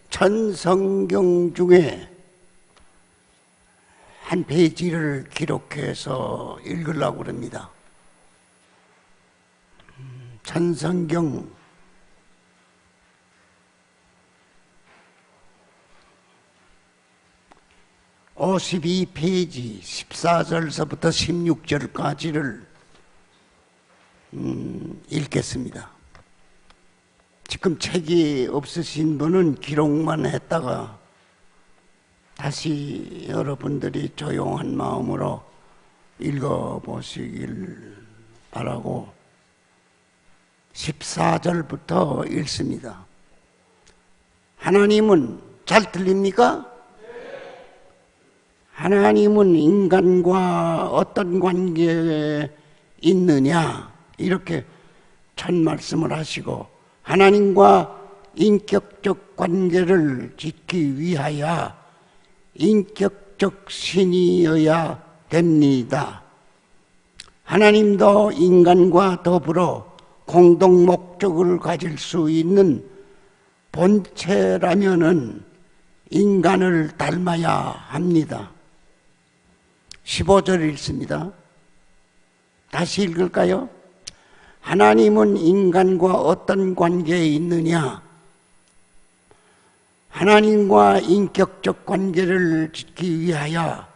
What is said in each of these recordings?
천성경 중에 한 페이지를 기록해서 읽으려고 합니다. 천성경 52페이지 14절서부터 16절까지를 읽겠습니다. 지금 책이 없으신 분은 기록만 했다가 다시 여러분들이 조용한 마음으로 읽어보시길 바라고 14절부터 읽습니다. 하나님은, 잘 들립니까? 하나님은 인간과 어떤 관계에 있느냐, 이렇게 첫 말씀을 하시고, 하나님과 인격적 관계를 짓기 위하여 인격적 신이어야 됩니다. 하나님도 인간과 더불어 공동 목적을 가질 수 있는 본체라면은 인간을 닮아야 합니다. 15절 읽습니다. 다시 읽을까요? 하나님은 인간과 어떤 관계에 있느냐? 하나님과 인격적 관계를 짓기 위하여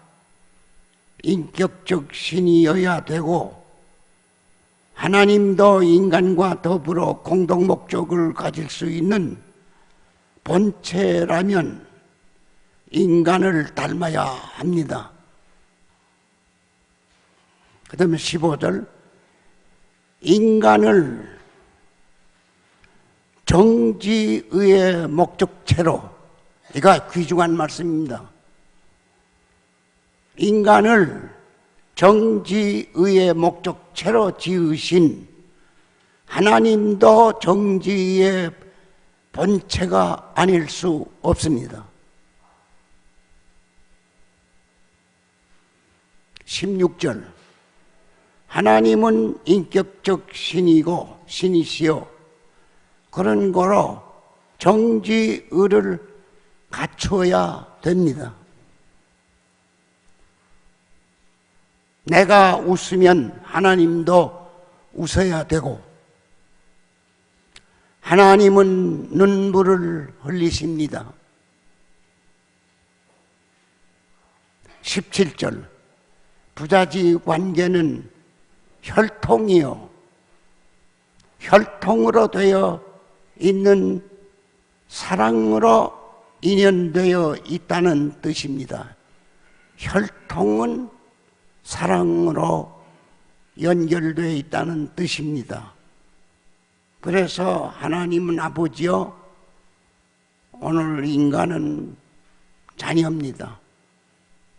인격적 신이어야 되고, 하나님도 인간과 더불어 공동 목적을 가질 수 있는 본체라면 인간을 닮아야 합니다. 그 다음에 15절, 인간을 정지의의 목적체로, 이가 귀중한 말씀입니다. 인간을 정지의의 목적체로 지으신 하나님도 정지의 본체가 아닐 수 없습니다. 16절, 하나님은 인격적 신이고 신이시요, 그런 거로 정지의를 갖춰야 됩니다. 내가 웃으면 하나님도 웃어야 되고, 하나님은 눈물을 흘리십니다. 17절, 부자지 관계는 혈통이요, 혈통으로 되어 있는 사랑으로 인연되어 있다는 뜻입니다. 혈통은 사랑으로 연결되어 있다는 뜻입니다. 그래서 하나님은 아버지요, 오늘 인간은 자녀입니다.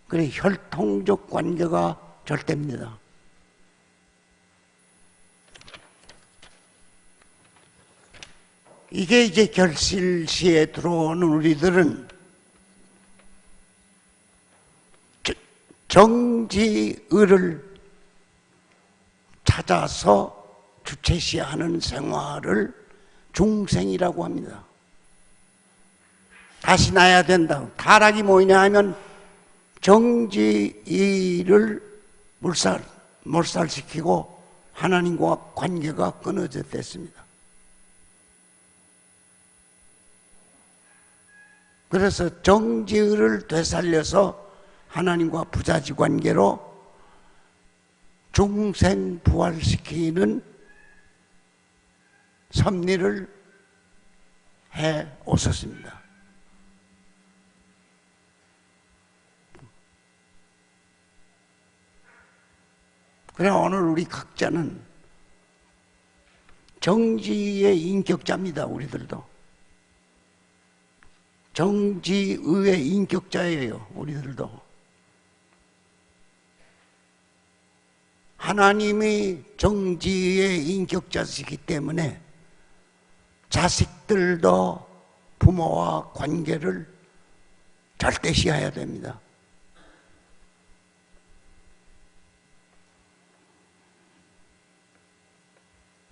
그래, 혈통적 관계가 절대입니다. 이게 이제 결실시에 들어오는 우리들은 정지의를 찾아서 주체시하는 생활을 중생이라고 합니다. 다시 나야 된다. 타락이 뭐냐 하면 정지의를 몰살시키고 하나님과 관계가 끊어졌습니다. 그래서 정지의를 되살려서 하나님과 부자지 관계로 중생 부활시키는 섭리를 해 오셨습니다. 그래, 오늘 우리 각자는 정지의 인격자입니다. 우리들도 정지의의 인격자예요. 우리들도 하나님이 정지의 인격자시기 때문에 자식들도 부모와 관계를 절대시해야 됩니다.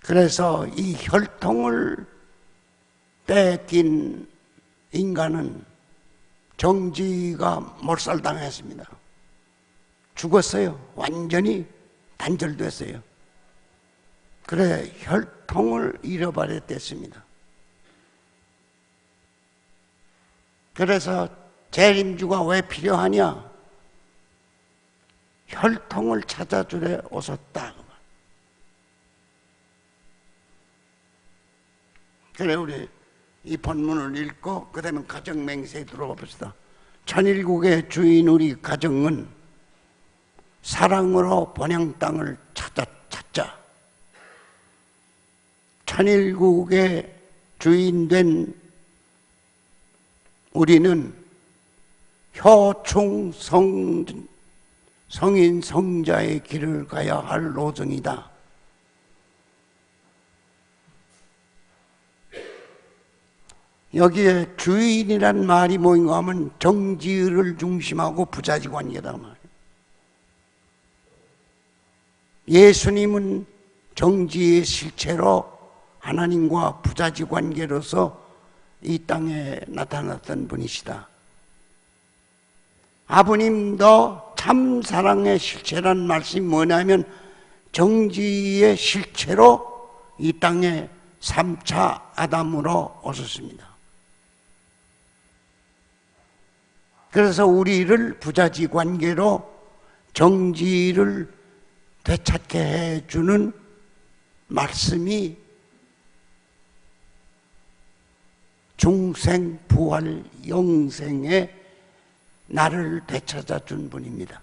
그래서 이 혈통을 뺏긴 인간은 정지가 몰살당했습니다. 죽었어요. 완전히 단절됐어요. 그래 혈통을 잃어버렸댔습니다. 그래서 재림주가 왜 필요하냐? 혈통을 찾아주래 오셨다. 그래 우리 이 본문을 읽고 그 다음에 가정맹세에 들어가 봅시다. 천일국의 주인 우리 가정은 사랑으로 본향 땅을 찾자. 천일국의 주인된 우리는 효충 성인 성자의 길을 가야 할 노정이다. 여기에 주인이란 말이 뭐인가 하면 정지를 중심하고 부자지 관계다 말이에요. 예수님은 정지의 실체로 하나님과 부자지 관계로서 이 땅에 나타났던 분이시다. 아버님도 참 사랑의 실체란 말씀이 뭐냐면 정지의 실체로 이 땅에 3차 아담으로 오셨습니다. 그래서 우리를 부자지 관계로 정지를 되찾게 해주는 말씀이 중생, 부활, 영생에 나를 되찾아준 분입니다.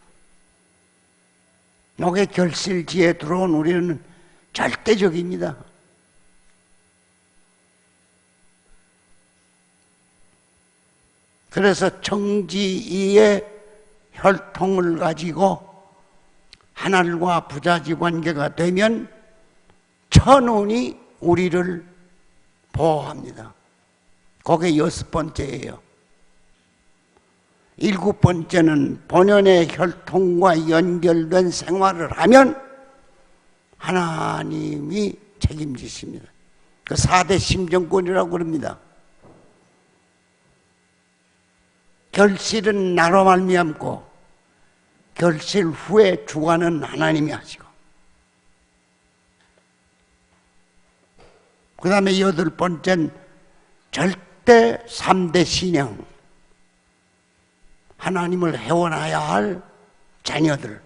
여기 결실지에 들어온 우리는 절대적입니다. 그래서 정지의 혈통을 가지고 하늘과 부자지 관계가 되면 천운이 우리를 보호합니다. 그게 6번째예요. 7번째는 본연의 혈통과 연결된 생활을 하면 하나님이 책임지십니다. 그 4대 심정권이라고 그럽니다. 결실은 나로 말미암고 결실 후에 주관은 하나님이 하시고, 그 다음에 8번째는 절대 3대 신앙, 하나님을 회원해야 할 자녀들.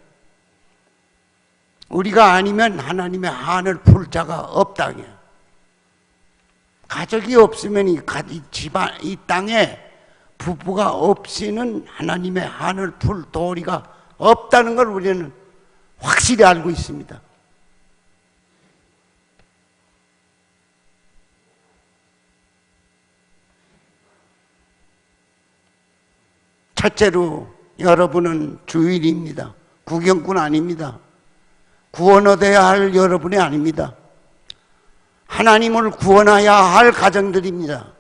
우리가 아니면 하나님의 한을 풀 자가 없다. 가족이 없으면 이 집안, 이 땅에 부부가 없이는 하나님의 한을 풀 도리가 없다는 걸 우리는 확실히 알고 있습니다. 첫째로 여러분은 주인입니다. 구경꾼 아닙니다. 구원 얻어야 할 여러분이 아닙니다. 하나님을 구원해야 할 가정들입니다.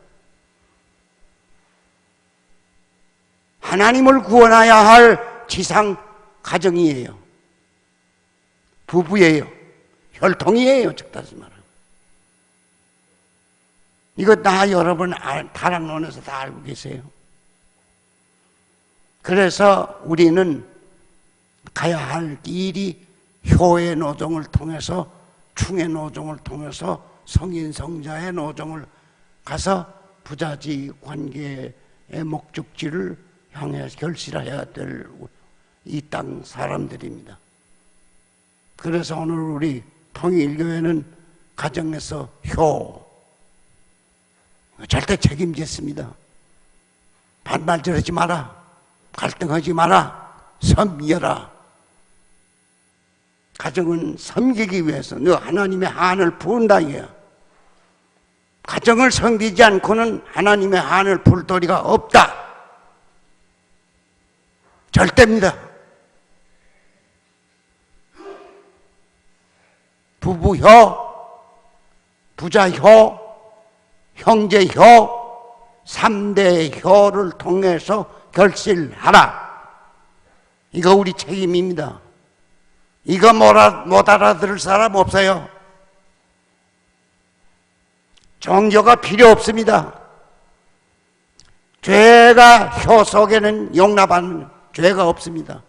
하나님을 구원해야 할 지상 가정이에요. 부부예요. 혈통이에요. 즉 다시 말하면. 이거 다 여러분 다락론에서 다 알고 계세요. 그래서 우리는 가야 할 일이 효의 노정을 통해서, 충의 노정을 통해서 성인 성자의 노정을 가서 부자지 관계의 목적지를 향해 결실해야 될 이 땅 사람들입니다. 그래서 오늘 우리 통일교회는 가정에서 효 절대 책임졌습니다. 반말 저러지 마라, 갈등하지 마라, 섬겨라. 가정은 섬기기 위해서 너 하나님의 한을 부은다 이거야. 가정을 섬기지 않고는 하나님의 한을 풀 도리가 없다. 절대입니다. 부부효, 부자효, 형제효, 3대 효를 통해서 결실하라. 이거 우리 책임입니다. 이거 못 알아들을 사람 없어요. 정죄가 필요 없습니다. 죄가 혀 속에는 용납하는 죄가 없습니다.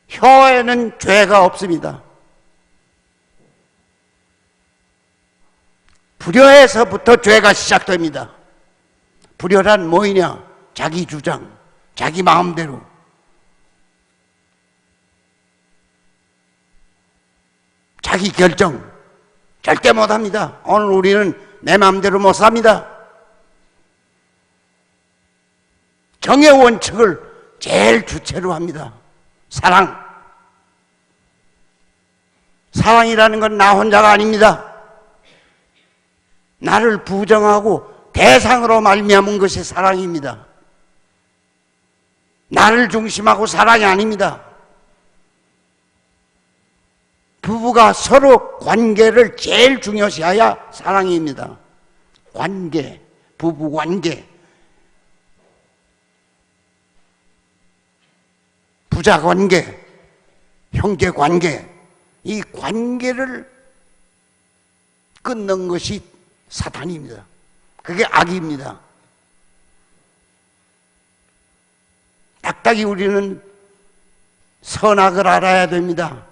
혀에는 죄가 없습니다. 불효에서부터 죄가 시작됩니다. 불효란 뭐이냐? 자기 주장, 자기 마음대로. 자기 결정 절대 못합니다. 오늘 우리는 내 마음대로 못 삽니다. 정의 원칙을 제일 주체로 합니다. 사랑. 사랑이라는 건 나 혼자가 아닙니다. 나를 부정하고 대상으로 말미암은 것이 사랑입니다. 나를 중심하고 사랑이 아닙니다. 부부가 서로 관계를 제일 중요시해야 사랑입니다. 관계, 부부 관계, 부자 관계, 형제 관계, 이 관계를 끊는 것이 사탄입니다. 그게 악입니다. 딱딱이 우리는 선악을 알아야 됩니다.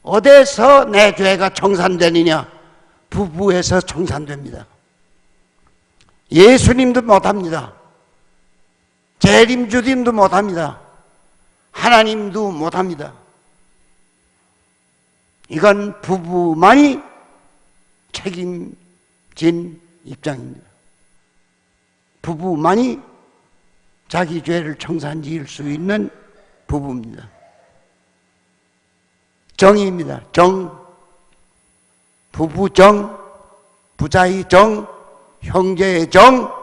어디서 내 죄가 청산되느냐? 부부에서 청산됩니다. 예수님도 못합니다. 재림주님도 못합니다. 하나님도 못합니다. 이건 부부만이 책임진 입장입니다. 부부만이 자기 죄를 청산지을 수 있는 부부입니다. 정의입니다. 정, 부부정, 부자의 정, 형제의 정,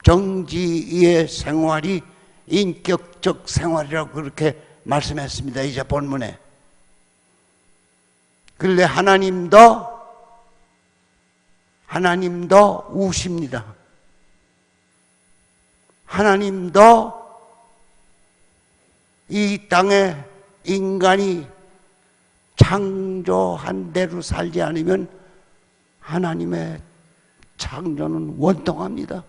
정지의 생활이 인격적 생활이라고 그렇게 말씀했습니다. 이제 본문에. 그런데 하나님도 우십니다. 하나님도 이 땅에 인간이 창조한 대로 살지 않으면 하나님의 창조는 원통합니다.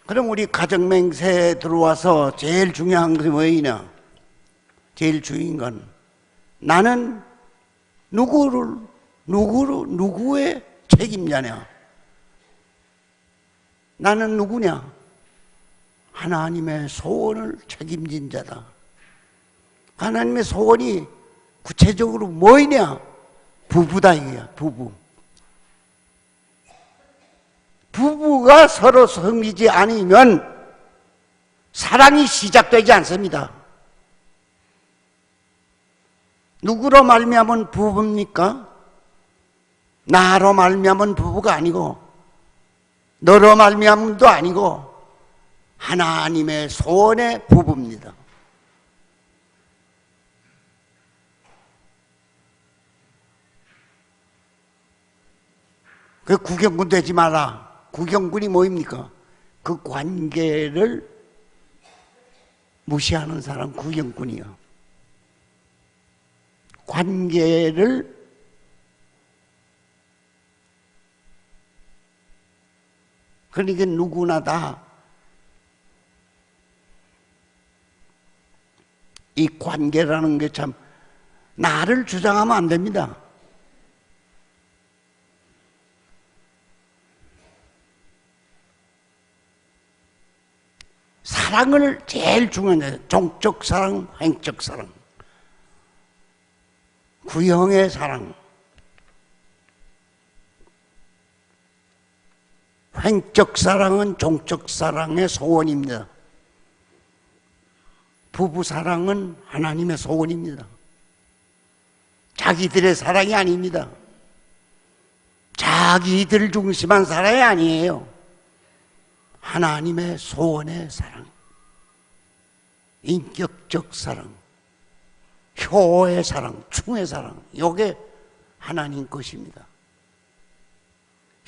그럼 우리 가정맹세에 들어와서 제일 중요한 것이 뭐이냐? 제일 중요한 건 나는 누구의 책임자냐? 나는 누구냐? 하나님의 소원을 책임진 자다. 하나님의 소원이 구체적으로 뭐이냐? 부부다 이거야, 부부. 부부가 서로 섬기지 않으면 사랑이 시작되지 않습니다. 누구로 말미암은 부부입니까? 나로 말미암은 부부가 아니고 너로 말미암은도 아니고 하나님의 소원의 부부입니다. 그 구경꾼 되지 마라. 구경꾼이 뭐입니까? 그 관계를 무시하는 사람 구경꾼이요. 관계를 그러니까 누구나 다 이 관계라는 게 참 나를 주장하면 안 됩니다. 사랑을 제일 중요한 종적 사랑, 횡적 사랑, 구형의 사랑. 횡적 사랑은 종적 사랑의 소원입니다. 부부 사랑은 하나님의 소원입니다. 자기들의 사랑이 아닙니다. 자기들 중심한 사랑이 아니에요. 하나님의 소원의 사랑, 인격적 사랑, 효의 사랑, 충의 사랑, 이게 하나님 것입니다.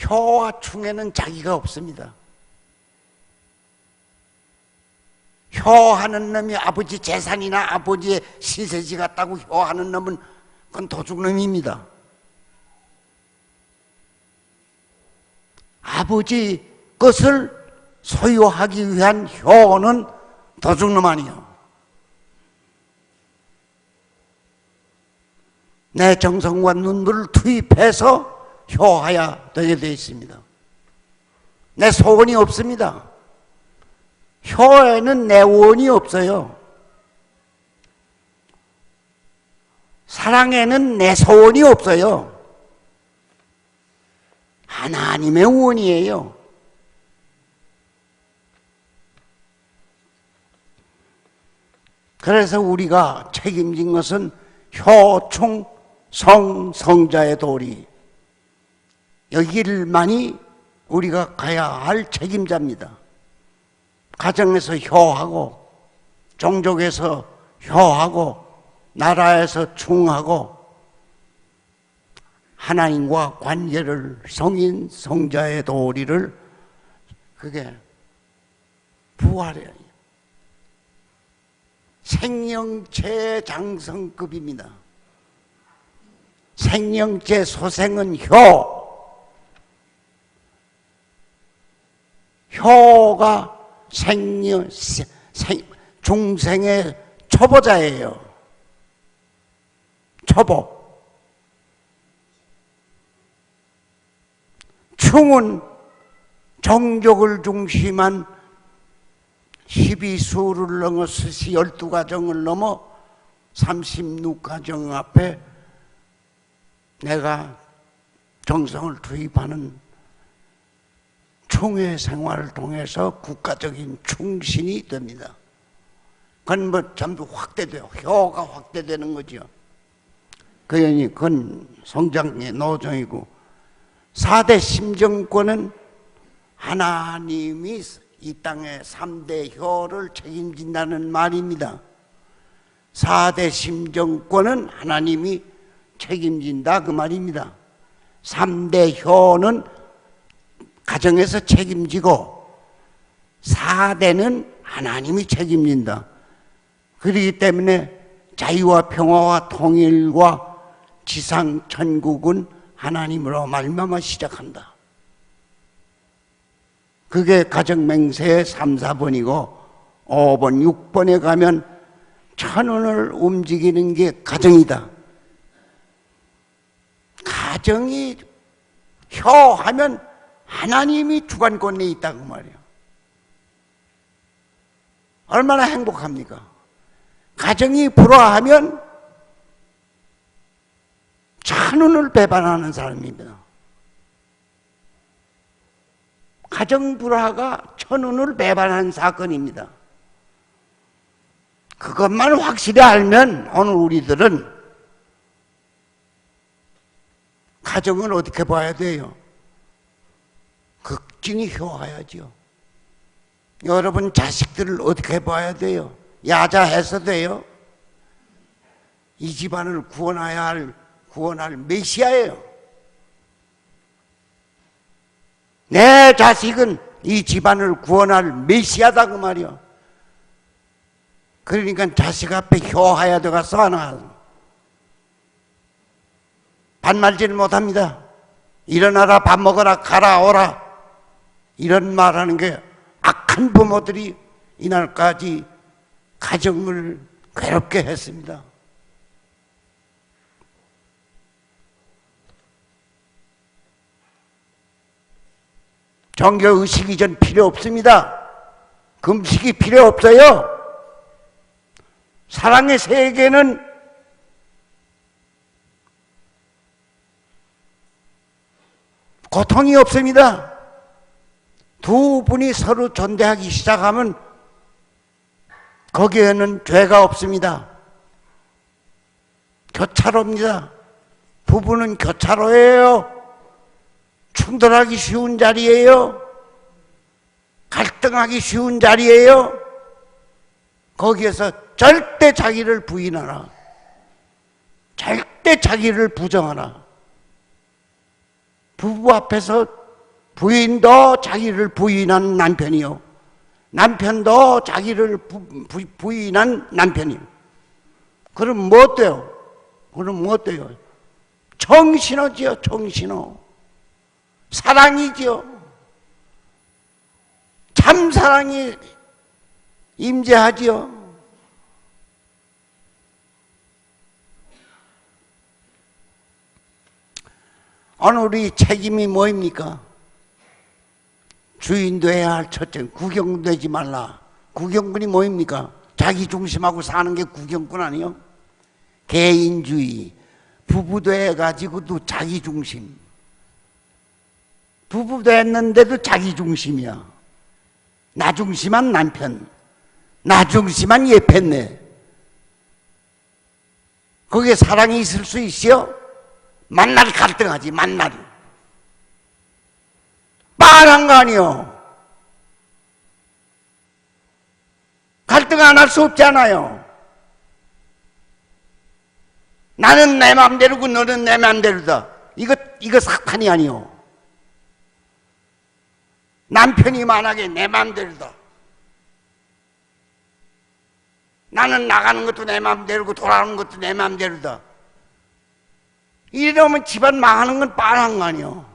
효와 충에는 자기가 없습니다. 효하는 놈이 아버지 재산이나 아버지의 신세지 같다고 효하는 놈은 그건 도둑놈입니다. 아버지 것을 소유하기 위한 효는 도둑놈 아니요. 내 정성과 눈물을 투입해서 효하야 되게 되어 있습니다. 내 소원이 없습니다. 효에는 내 원이 없어요. 사랑에는 내 소원이 없어요. 하나님의 원이에요. 그래서 우리가 책임진 것은 효충 성자의 도리, 여기를만이 우리가 가야 할 책임자입니다. 가정에서 효하고, 종족에서 효하고, 나라에서 충하고, 하나님과 관계를 성인 성자의 도리를, 그게 부활이에요. 생명체 장성급입니다. 생명체 소생은 효가 중생의 초보자예요. 초보. 충은 종족을 중심한 12수를 넘어 스시 12가정을 넘어 36가정 앞에 내가 정성을 투입하는 충의 생활을 통해서 국가적인 충신이 됩니다. 그건 뭐 전부 확대돼요. 효가 확대되는 거죠. 그건 성장의 노정이고, 4대 심정권은 하나님이 이 땅의 3대 효를 책임진다는 말입니다. 4대 심정권은 하나님이 책임진다 그 말입니다. 3대 효는 가정에서 책임지고 4대는 하나님이 책임진다. 그렇기 때문에 자유와 평화와 통일과 지상 천국은 하나님으로 말미암아 시작한다. 그게 가정맹세의 3, 4번이고 5번, 6번에 가면 천운을 움직이는 게 가정이다. 가정이 효하면 하나님이 주관권에 있다고 말이에요. 얼마나 행복합니까? 가정이 불화하면 천운을 배반하는 사람입니다. 가정 불화가 천운을 배반한 사건입니다. 그것만 확실히 알면 오늘 우리들은 가정을 어떻게 봐야 돼요? 극진히 효하야죠. 여러분 자식들을 어떻게 봐야 돼요? 야자해서 돼요? 이 집안을 구원할 메시아예요. 내 자식은 이 집안을 구원할 메시아다 그 말이요. 그러니까 자식 앞에 효하야 들어가서 하나 반말질 못합니다. 일어나라, 밥 먹어라, 가라, 오라, 이런 말하는 게 악한 부모들이 이날까지 가정을 괴롭게 했습니다. 종교의식 이전 필요 없습니다. 금식이 필요 없어요. 사랑의 세계는 고통이 없습니다. 두 분이 서로 존대하기 시작하면 거기에는 죄가 없습니다. 교차로입니다. 부부는 교차로예요. 충돌하기 쉬운 자리예요. 갈등하기 쉬운 자리예요. 거기에서 절대 자기를 부인하라. 절대 자기를 부정하라. 부부 앞에서 부인도 자기를 부인한 남편이요, 남편도 자기를 부인한 남편이요. 그럼 뭐 돼요? 그럼 뭐 돼요? 정신어지요, 정신어. 사랑이지요. 참 사랑이 임재하지요. 오늘 우리 책임이 뭐입니까? 주인도 해야 할 첫째, 구경되지 말라. 구경꾼이 뭐입니까? 자기 중심하고 사는 게 구경꾼 아니요? 개인주의. 부부도 해가지고도 자기 중심. 부부도 했는데도 자기 중심이야. 나 중심한 남편, 나 중심한 예편네. 거기에 사랑이 있을 수 있어요? 만날 갈등하지, 만날. 빤한 거 아니요. 갈등 안 할 수 없잖아요. 나는 내 맘대로고 너는 내 맘대로다. 이거 사탄이 아니요. 남편이 만약에 내 맘대로다. 나는 나가는 것도 내 맘대로고 돌아오는 것도 내 맘대로다. 이러면 집안 망하는 건 뻔한 거 아니요.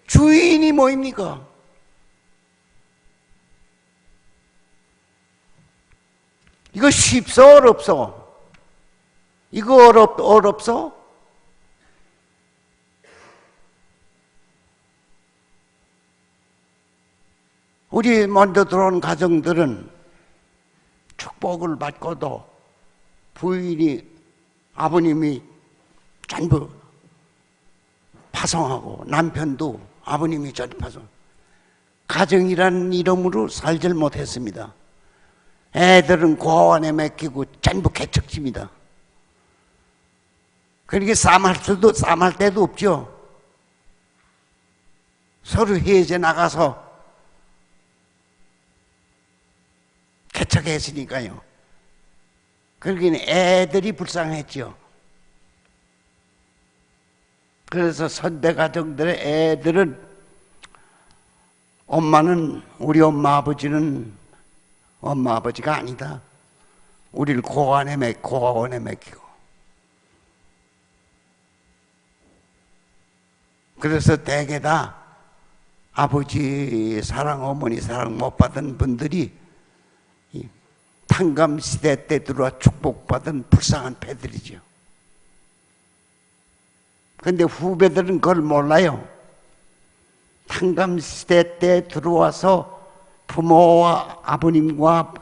주인이 뭐입니까? 이거 쉽소 어렵소? 이거 어렵소? 우리 먼저 들어온 가정들은 축복을 받고도 부인이, 아버님이 전부 파송하고 남편도 아버님이 전부 파송. 가정이라는 이름으로 살질 못했습니다. 애들은 고아원에 맡기고 전부 개척집니다. 그러니까 쌈할 때도 없죠. 서로 해제 나가서 개척했으니까요. 그러기는 애들이 불쌍했죠. 그래서 선대 가정들의 애들은 우리 엄마 아버지는 엄마 아버지가 아니다. 우리를 고아원에 맡기고. 그래서 대개 다 아버지 사랑, 어머니 사랑 못 받은 분들이 탕감 시대 때 들어와 축복받은 불쌍한 패들이죠. 그런데 후배들은 그걸 몰라요. 탕감 시대 때 들어와서 부모와 아버님과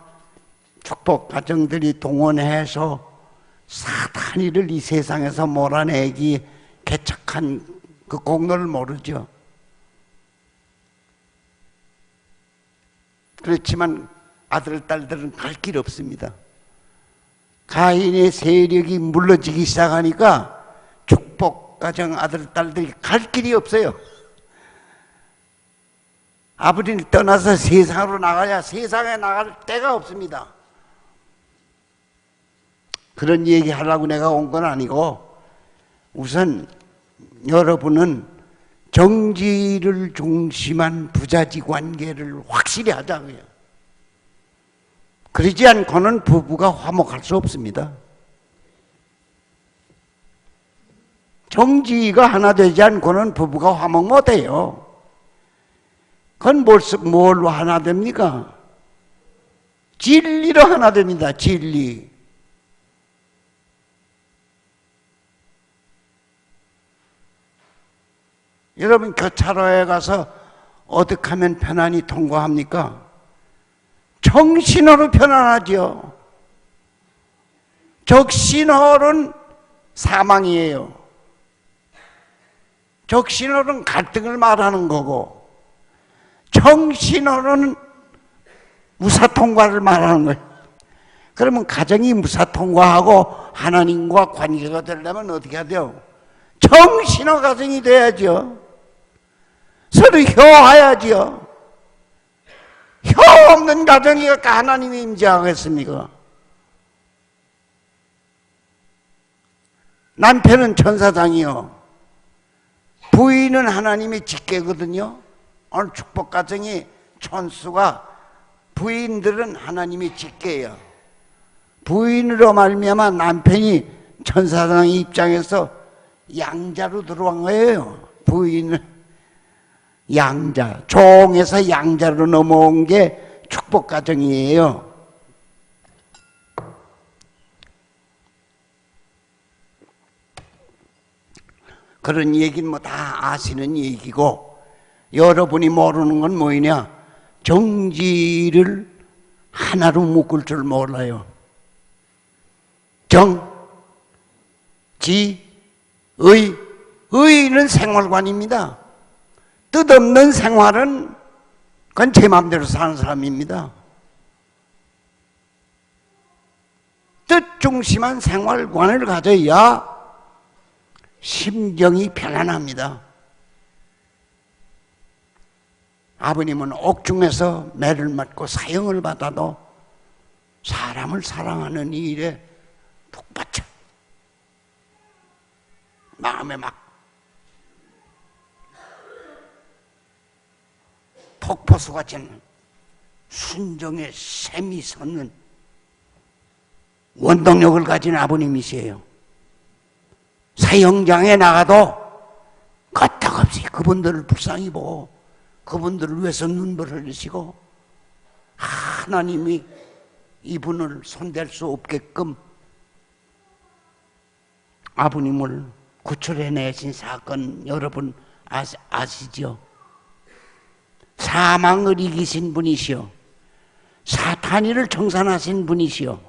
축복 가정들이 동원해서 사탄이를 이 세상에서 몰아내기 개척한 그 공로를 모르죠. 그렇지만 아들, 딸들은 갈 길 없습니다. 가인의 세력이 물러지기 시작하니까 축복 가정 아들, 딸들이 갈 길이 없어요. 아버지를 떠나서 세상으로 나가야 세상에 나갈 데가 없습니다. 그런 얘기 하려고 내가 온 건 아니고, 우선 여러분은 정지를 중심한 부자지 관계를 확실히 하자고요. 그러지 않고는 부부가 화목할 수 없습니다. 정지가 하나 되지 않고는 부부가 화목 못해요. 그건 뭘로 하나 됩니까? 진리로 하나 됩니다. 진리. 여러분 교차로에 가서 어떻게 하면 편안히 통과합니까? 정신으로 편안하죠. 적신호는 사망이에요. 적신호는 갈등을 말하는 거고, 정신으로는 무사통과를 말하는 거예요. 그러면 가정이 무사통과하고 하나님과 관계가 되려면 어떻게 해야 돼요? 정신의 가정이 돼야죠. 서로 효하야죠. 효 없는 가정이 하나님이 임재하겠습니까? 남편은 천사장이요, 부인은 하나님의 직계거든요. 오늘 축복 가정이 천수가 부인들은 하나님의 직계예요. 부인으로 말미암아 남편이 천사장의 입장에서 양자로 들어온 거예요. 부인은 양자, 종에서 양자로 넘어온 게 축복 가정이에요. 그런 얘기는 뭐 다 아시는 얘기고, 여러분이 모르는 건 뭐냐? 정지를 하나로 묶을 줄 몰라요. 정, 지, 의는 생활관입니다. 뜻없는 생활은 그건 제 마음대로 사는 사람입니다. 뜻 중심한 생활관을 가져야 심정이 편안합니다. 아버님은 옥중에서 매를 맞고 사형을 받아도 사람을 사랑하는 이 일에 푹 받쳐 마음에 막 폭포수 같은 순정의 샘이 솟는 원동력을 가진 아버님이세요. 사형장에 나가도 끄떡없이 그분들을 불쌍히 보고 그분들을 위해서 눈물을 흘리시고 하나님이 이분을 손댈 수 없게끔 아버님을 구출해내신 사건 여러분 아시죠? 사망을 이기신 분이시오. 사탄이를 청산하신 분이시오.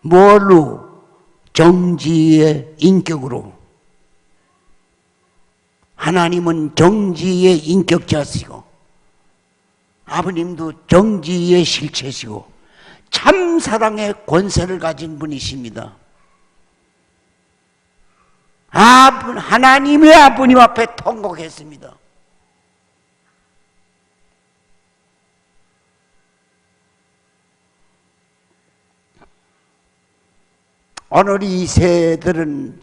뭘로? 정지의 인격으로. 하나님은 정지의 인격자시고 아버님도 정지의 실체시고 참 사랑의 권세를 가진 분이십니다. 하나님의 아버님 앞에 통곡했습니다. 오늘 이 세들은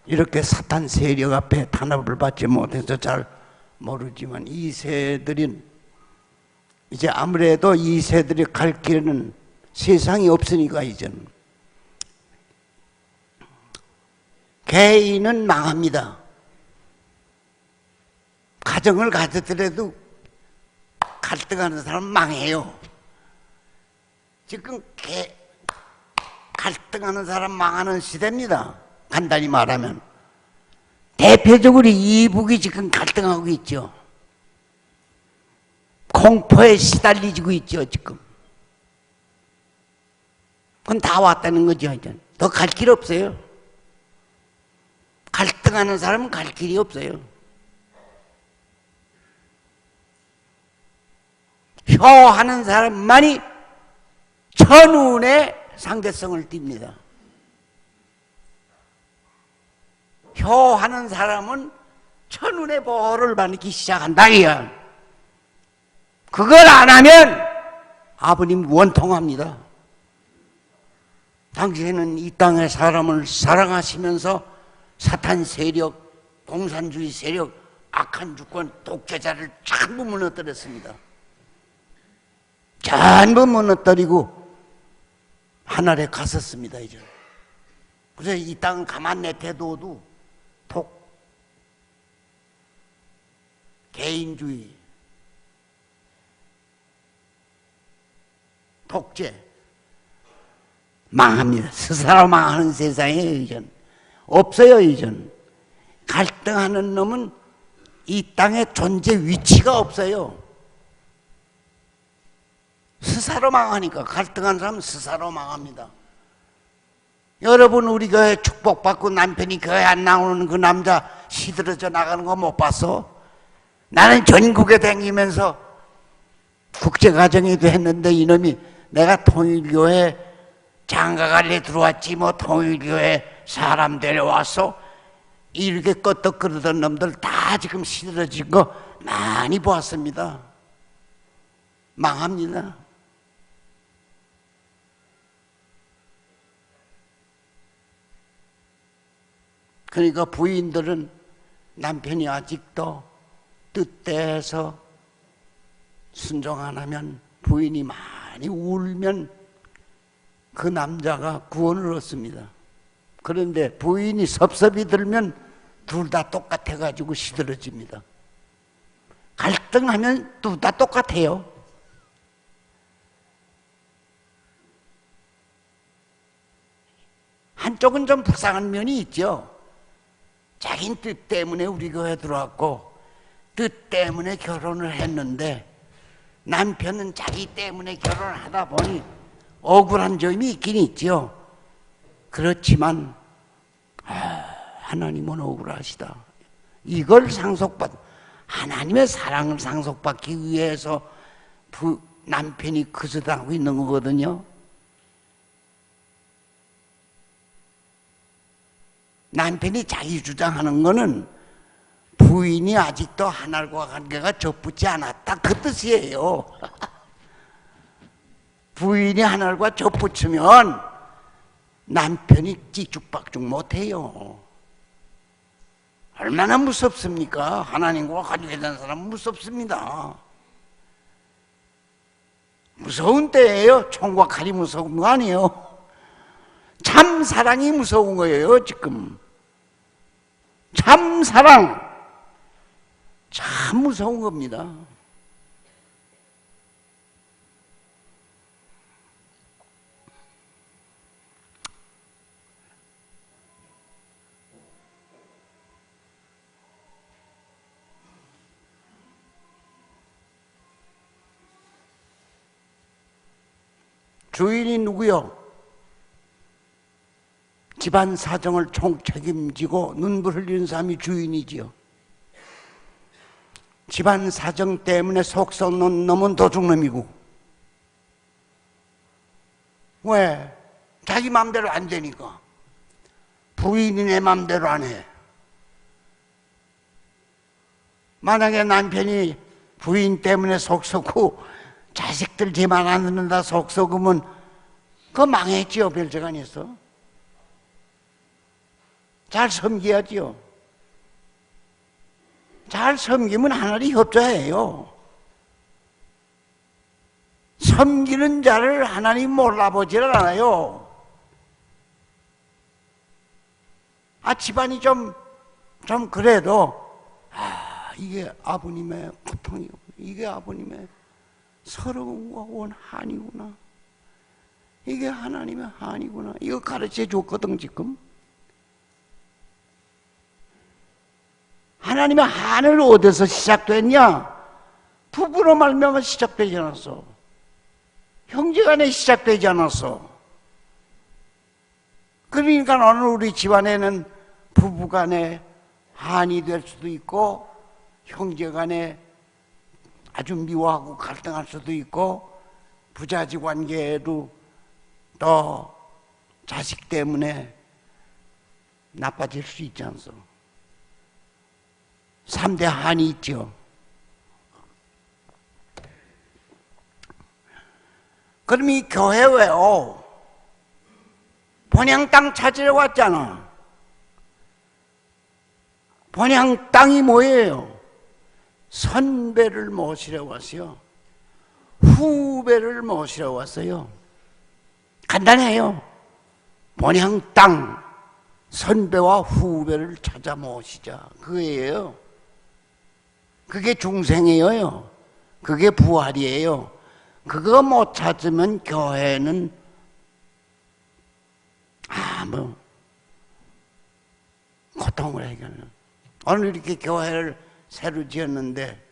이렇게 사탄 세력 앞에 탄압을 받지 못해서 잘 모르지만 이 세들은 이제 아무래도 이 세들이 갈 길은 세상이 없으니까 이제는 개인은 망합니다. 가정을 가졌더라도 갈등하는 사람은 망해요. 지금 갈등하는 사람 망하는 시대입니다. 간단히 말하면 대표적으로 이북이 지금 갈등하고 있죠. 공포에 시달리고 있죠. 지금 그건 다 왔다는 거죠. 이제 더 갈 길 없어요. 갈등하는 사람은 갈 길이 없어요. 효하는 사람만이 천운의 상대성을 띱니다. 효하는 사람은 천운의 보호를 받기 시작한다. 이야. 그걸 안 하면 아버님 원통합니다. 당신은 이 땅의 사람을 사랑하시면서 사탄 세력, 공산주의 세력, 악한 주권, 독재자를 전부 무너뜨렸습니다. 전부 무너뜨리고 하늘에 갔었습니다. 이제. 그래서 이 땅을 가만 내태둬도 개인주의, 독재 망합니다. 스스로 망하는 세상이에요. 이젠 없어요. 이젠 갈등하는 놈은 이 땅에 존재 위치가 없어요. 스스로 망하니까 갈등하는 사람은 스스로 망합니다. 여러분 우리 교회 축복받고 남편이 교회 안 나오는 그 남자 시들어져 나가는 거 못 봤어? 나는 전국에 다니면서 국제가정에도 했는데 이놈이 내가 통일교회 장가갈래 들어왔지 뭐 통일교회 사람 데려와서 이렇게 끄떡거리던 놈들 다 지금 시들어진 거 많이 보았습니다. 망합니다. 그러니까 부인들은 남편이 아직도 뜻대에서 순종 안 하면, 부인이 많이 울면 그 남자가 구원을 얻습니다. 그런데 부인이 섭섭이 들면 둘 다 똑같아가지고 시들어집니다. 갈등하면 둘 다 똑같아요. 한쪽은 좀 불쌍한 면이 있죠. 자긴 뜻 때문에 우리 교회에 들어왔고 뜻 때문에 결혼을 했는데 남편은 자기 때문에 결혼을 하다 보니 억울한 점이 있긴 있죠. 그렇지만 하나님은 억울하시다. 이걸 하나님의 사랑을 상속받기 위해서 남편이 거짓하고 있는 거거든요. 남편이 자기 주장하는 거는 부인이 아직도 하늘과 관계가 접붙지 않았다, 그 뜻이에요. 부인이 하늘과 접붙으면 남편이 찌죽박죽 못해요. 얼마나 무섭습니까? 하나님과 관계된 사람은 무섭습니다. 무서운 때예요. 총과 칼이 무서운 거 아니에요. 참 사랑이 무서운 거예요, 지금. 참 사랑. 참 무서운 겁니다. 주인이 누구요? 집안 사정을 총책임지고 눈물 흘리는 사람이 주인이지요. 집안 사정 때문에 속 썩는 놈은 도둑놈이고. 왜? 자기 마음대로 안 되니까. 부인이 내 마음대로 안 해. 만약에 남편이 부인 때문에 속 썩고 자식들 제 말 안 듣는다 속 썩으면 그거 망했지요. 별재간에서. 잘 섬겨야지요. 잘 섬기면 하늘이 협조해요. 섬기는 자를 하나님 몰라보질 않아요. 집안이 좀 그래도 이게 아버님의 고통이고 이게 아버님의 서러움과 원한이구나. 이게 하나님의 한이구나. 이거 가르쳐 줬거든 지금. 하나님의 한을 어디서 시작됐냐? 부부로 말미암아 시작되지 않았어. 형제간에 시작되지 않았어. 그러니까 오늘 우리 집안에는 부부간에 한이 될 수도 있고 형제간에 아주 미워하고 갈등할 수도 있고 부자지 관계에도 또 자식 때문에 나빠질 수 있지 않소. 3대 한이 있죠. 그럼 이 교회 왜요? 본향 땅 찾으러 왔잖아. 본향 땅이 뭐예요? 선배를 모시러 왔어요. 후배를 모시러 왔어요. 간단해요. 본향 땅, 선배와 후배를 찾아 모시자. 그거예요. 그게 중생이에요. 그게 부활이에요. 그거 못 찾으면 교회는 고통을 해결해요. 오늘 이렇게 교회를 새로 지었는데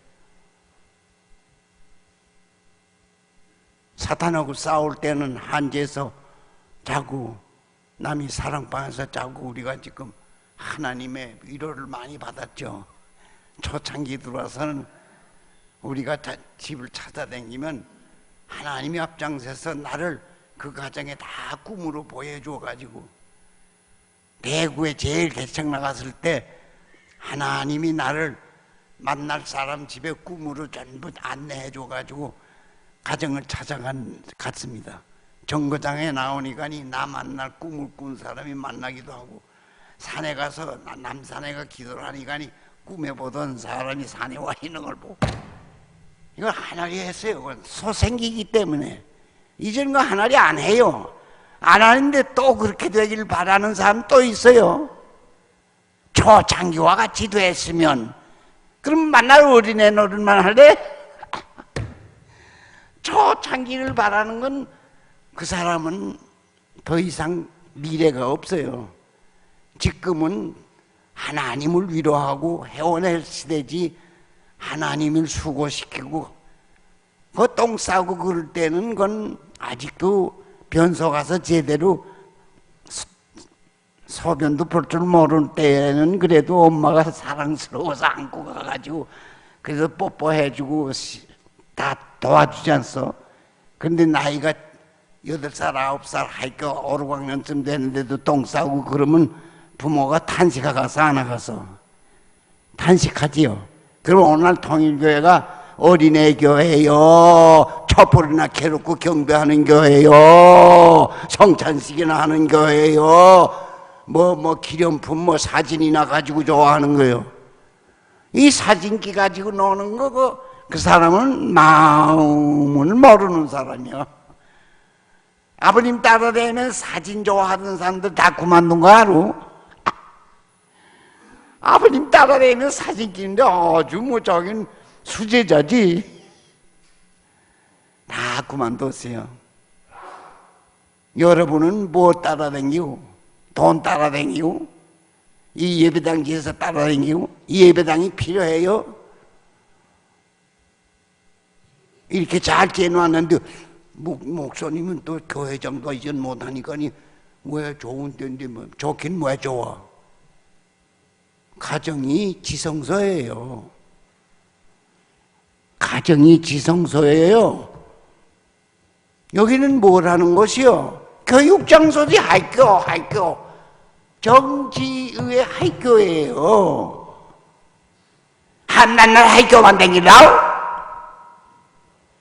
사탄하고 싸울 때는 한지에서 자고 남이 사랑방에서 자고 우리가 지금 하나님의 위로를 많이 받았죠. 초창기 들어와서는 우리가 집을 찾아다니면 하나님이 앞장서서 나를 그 가정에 다 꿈으로 보여줘가지고 대구에 제일 개척 나갔을 때 하나님이 나를 만날 사람 집에 꿈으로 전부 안내해줘가지고 가정을 찾아갔습니다. 정거장에 나오니까 나 만날 꿈을 꾼 사람이 만나기도 하고 산에 가서 남산에 가 기도를 하니까 꿈에 보던 사람이 산에 와 있는 걸 보고 이걸 하나리 했어요. 그건 소생기기 때문에. 이제는 거 하나리 안 해요. 안 하는데 또 그렇게 되길 바라는 사람 또 있어요. 초창기와 같이 됐으면 그럼 만날 어린애 노릇만 할래? 초창기를 바라는 건 그 사람은 더 이상 미래가 없어요. 지금은 하나님을 위로하고 해원의 시대지 하나님을 수고시키고 그 똥 싸고 그럴 때는 그건 아직도 변소 가서 제대로 소변도 볼 줄 모르는 때에는 그래도 엄마가 사랑스러워서 안고 가가지고 그래서 뽀뽀해주고 다 도와주지 않소? 근데 나이가 8살, 9살 하니까 5, 6학년쯤 되는데도 똥 싸고 그러면 부모가 탄식하 가서 안 나가서 탄식하지요. 그럼 오늘 통일교회가 어린애 교회요, 촛불이나 켜놓고 경배하는 교회요, 성찬식이나 하는 교회요, 기념품 사진이나 가지고 좋아하는 거예요. 이 사진기 가지고 노는 거 그 사람은 마음을 모르는 사람이요. 아버님 따라다니면 사진 좋아하는 사람들 다 그만둔 거 알아? 아버님 따라다니면 사진 끼는데 아주 저긴 수제자지. 다 그만뒀어요. 여러분은 뭐 따라다니고? 돈 따라다니고? 이 예배당지에서 따라다니고? 이 예배당이 필요해요? 이렇게 잘 깨놓았는데 목사님은 또 교회장도 이전 못하니까니 왜 좋은 데인데 좋긴 왜 좋아? 가정이 지성소예요. 가정이 지성소예요. 여기는 뭘 하는 곳이요? 교육장소지. 학교 정치의회 학교예요. 한낱날 학교만 다니라고?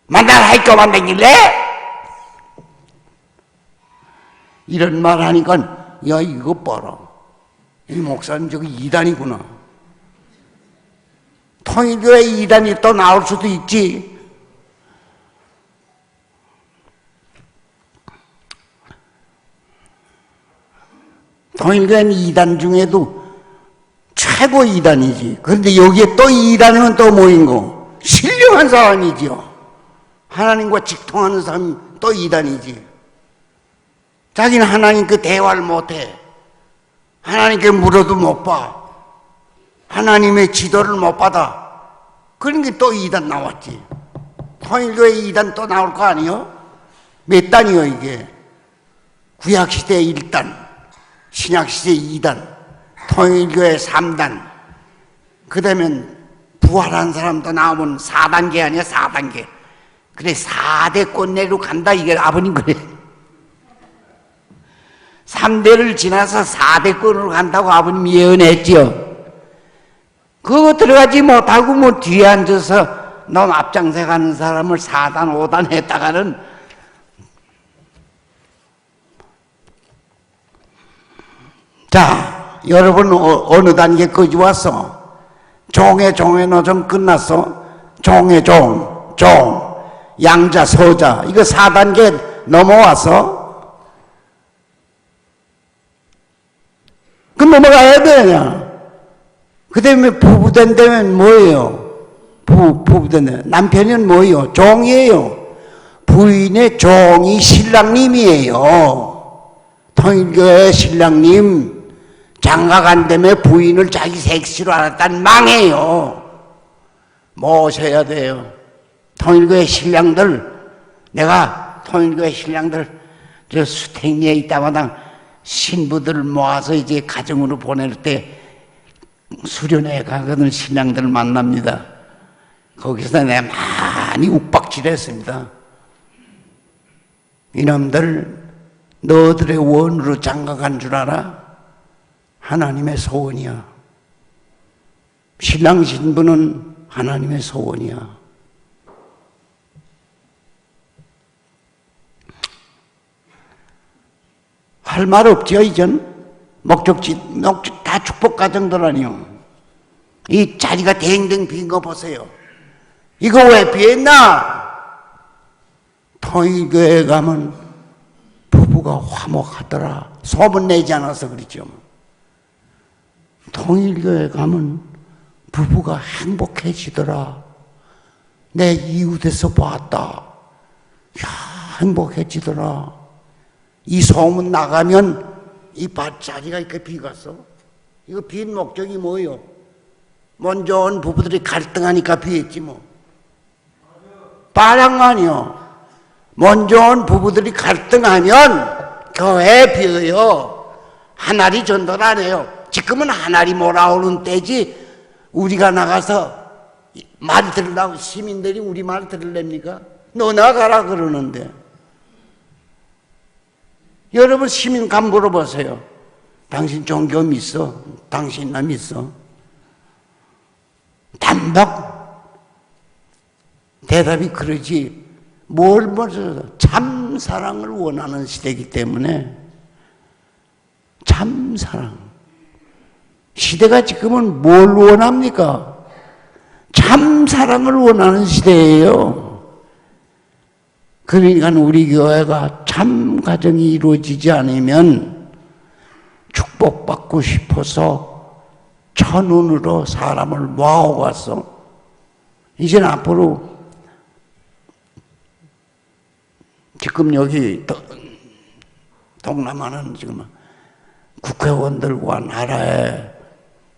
만날 학교만 다닐래? 이런 말 하니까 야 이거 봐라, 이 목사님 저기 이단이구나. 통일교회 이단이 또 나올 수도 있지. 통일교회는 이단 중에도 최고 이단이지. 그런데 여기에 또 이단은 또 뭐인 거? 신령한 사람이지요. 하나님과 직통하는 사람이 또 이단이지. 자기는 하나님 그 대화를 못해. 하나님께 물어도 못 봐. 하나님의 지도를 못 받아. 그러니까 또 이단 나왔지. 통일교회 이단 또 나올 거 아니요? 몇 단이요 이게? 구약시대 1단, 신약시대 2단, 통일교회 3단, 그 다음에 부활한 사람도 나오면 4단계 아니야? 4단계. 그래 4대권 내로 간다 이게 아버님 그래. 3대를 지나서 4대권으로 간다고 아버님 예언했지요. 그거 들어가지 못하고 뒤에 앉아서 넌 앞장서 가는 사람을 4단 5단 했다가는 자 여러분 어느 단계까지 왔어? 종의 노정 끝났어? 종의 종 양자 서자 이거 4단계 넘어와서 그 넘어가야 되냐? 그 다음에 부부된 데면 뭐예요? 부부된 데 남편은 뭐예요? 종이에요. 부인의 종이 신랑님이에요. 통일교회 신랑님 장가 간 다음에 부인을 자기 색시로 알았다는 망해요. 모셔야 돼요. 통일교회 신랑들, 내가 통일교회 신랑들 저 수택리에 있다마당 신부들을 모아서 이제 가정으로 보낼 때 수련회 가거든 신랑들 만납니다. 거기서 내가 많이 욱박질했습니다. 이놈들 너들의 원으로 장가간 줄 알아? 하나님의 소원이야. 신랑 신부는 하나님의 소원이야. 할 말 없지요, 이젠? 목적지 다 축복 가정들 아니요. 이 자리가 댕댕 빈 거 보세요. 이거 왜 비었나? 통일교회 가면 부부가 화목하더라. 소문 내지 않아서 그렇죠. 통일교회 가면 부부가 행복해지더라. 내 이웃에서 봤다. 야, 행복해지더라. 이 소문 나가면 이 밭자리가 이렇게 비갔어. 이거 빈 목적이 뭐예요? 먼저 온 부부들이 갈등하니까 비했지 뭐. 빠랑만이요. 먼저 온 부부들이 갈등하면 교회 비어요. 하나리 전도를 안 해요. 지금은 하나리 몰아오는 때지. 우리가 나가서 말 들으려고 시민들이 우리 말 들으랍니까? 너 나가라 그러는데. 여러분 시민 감 물어보세요. 당신 종교 믿어? 당신 나 믿어? 단박 대답이 그러지. 뭘 먼저 참 사랑을 원하는 시대이기 때문에 참 사랑. 시대가 지금은 뭘 원합니까? 참 사랑을 원하는 시대예요. 그러니까 우리 교회가 참 가정이 이루어지지 않으면 축복받고 싶어서 천운으로 사람을 모아오고 왔어. 이제는 앞으로 지금 여기 동남아는 지금 국회의원들과 나라의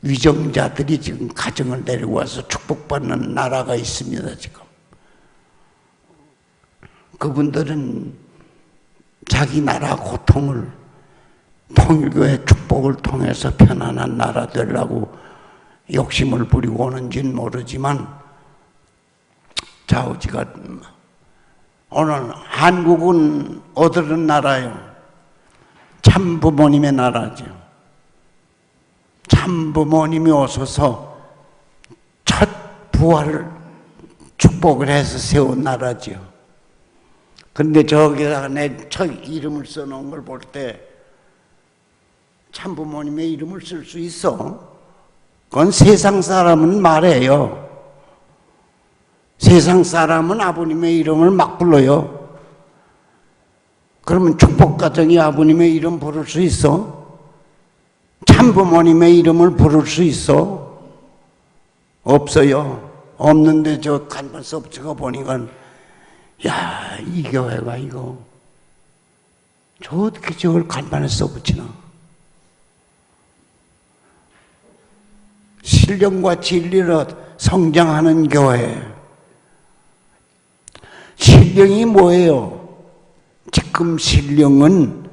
위정자들이 지금 가정을 데리고 와서 축복받는 나라가 있습니다. 지금 그분들은 자기 나라 고통을 통일교의 축복을 통해서 편안한 나라 되려고 욕심을 부리고 오는지는 모르지만 좌우지가 오늘 한국은 어디른 나라요? 참 부모님의 나라죠. 참 부모님이 오셔서 첫 부활을 축복을 해서 세운 나라죠. 근데 저기다가 내 첫 이름을 써놓은 걸 볼 때 참 부모님의 이름을 쓸 수 있어. 그건 세상 사람은 말해요. 세상 사람은 아버님의 이름을 막 불러요. 그러면 축복가정이 아버님의 이름 부를 수 있어? 참 부모님의 이름을 부를 수 있어? 없어요. 없는데 저 간판 써붙여가 보니까 야, 이 교회가 이거 저 어떻게 저걸 간판에 써붙이나? 신령과 진리로 성장하는 교회. 신령이 뭐예요? 지금 신령은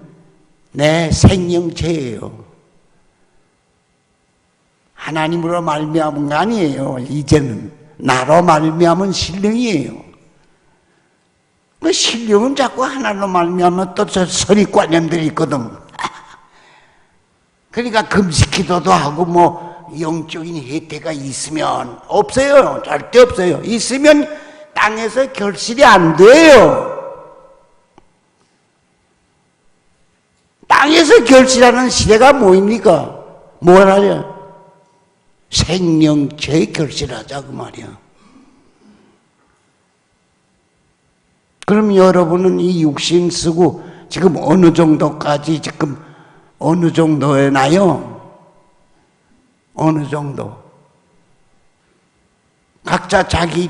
내 생명체예요. 하나님으로 말미암은 거 아니에요. 이제는 나로 말미암은 신령이에요. 그 신령은 자꾸 하나로 말미암은 또 저 선입관념들이 있거든. 그러니까 금식기도도 하고 뭐 영적인 혜태가 있으면 없어요. 절대 없어요. 있으면 땅에서 결실이 안 돼요. 땅에서 결실하는 시대가 뭐입니까? 뭘 하냐? 생명체에 결실하자 그 말이야. 그럼 여러분은 이 육신 쓰고 지금 어느 정도까지 지금 어느 정도에 나요? 어느 정도? 각자 자기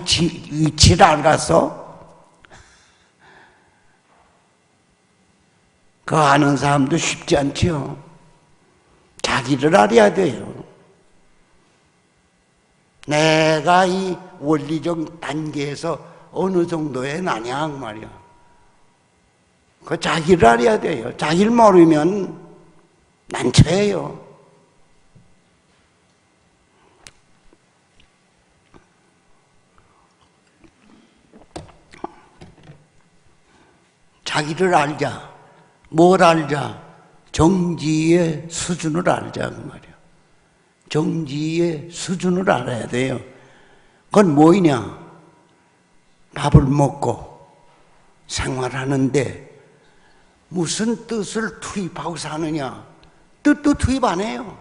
위치를 알아서 그 아는 사람도 쉽지 않지요. 자기를 알아야 돼요. 내가 이 원리적 단계에서 어느 정도에 나냐 그 말이야. 그 자기를 알아야 돼요. 자기를 모르면 난처해요. 자기를 알자. 뭘 알자? 정지의 수준을 알자 그 말이야. 정지의 수준을 알아야 돼요. 그건 뭐이냐? 밥을 먹고 생활하는데 무슨 뜻을 투입하고 사느냐? 뜻도 투입 안 해요.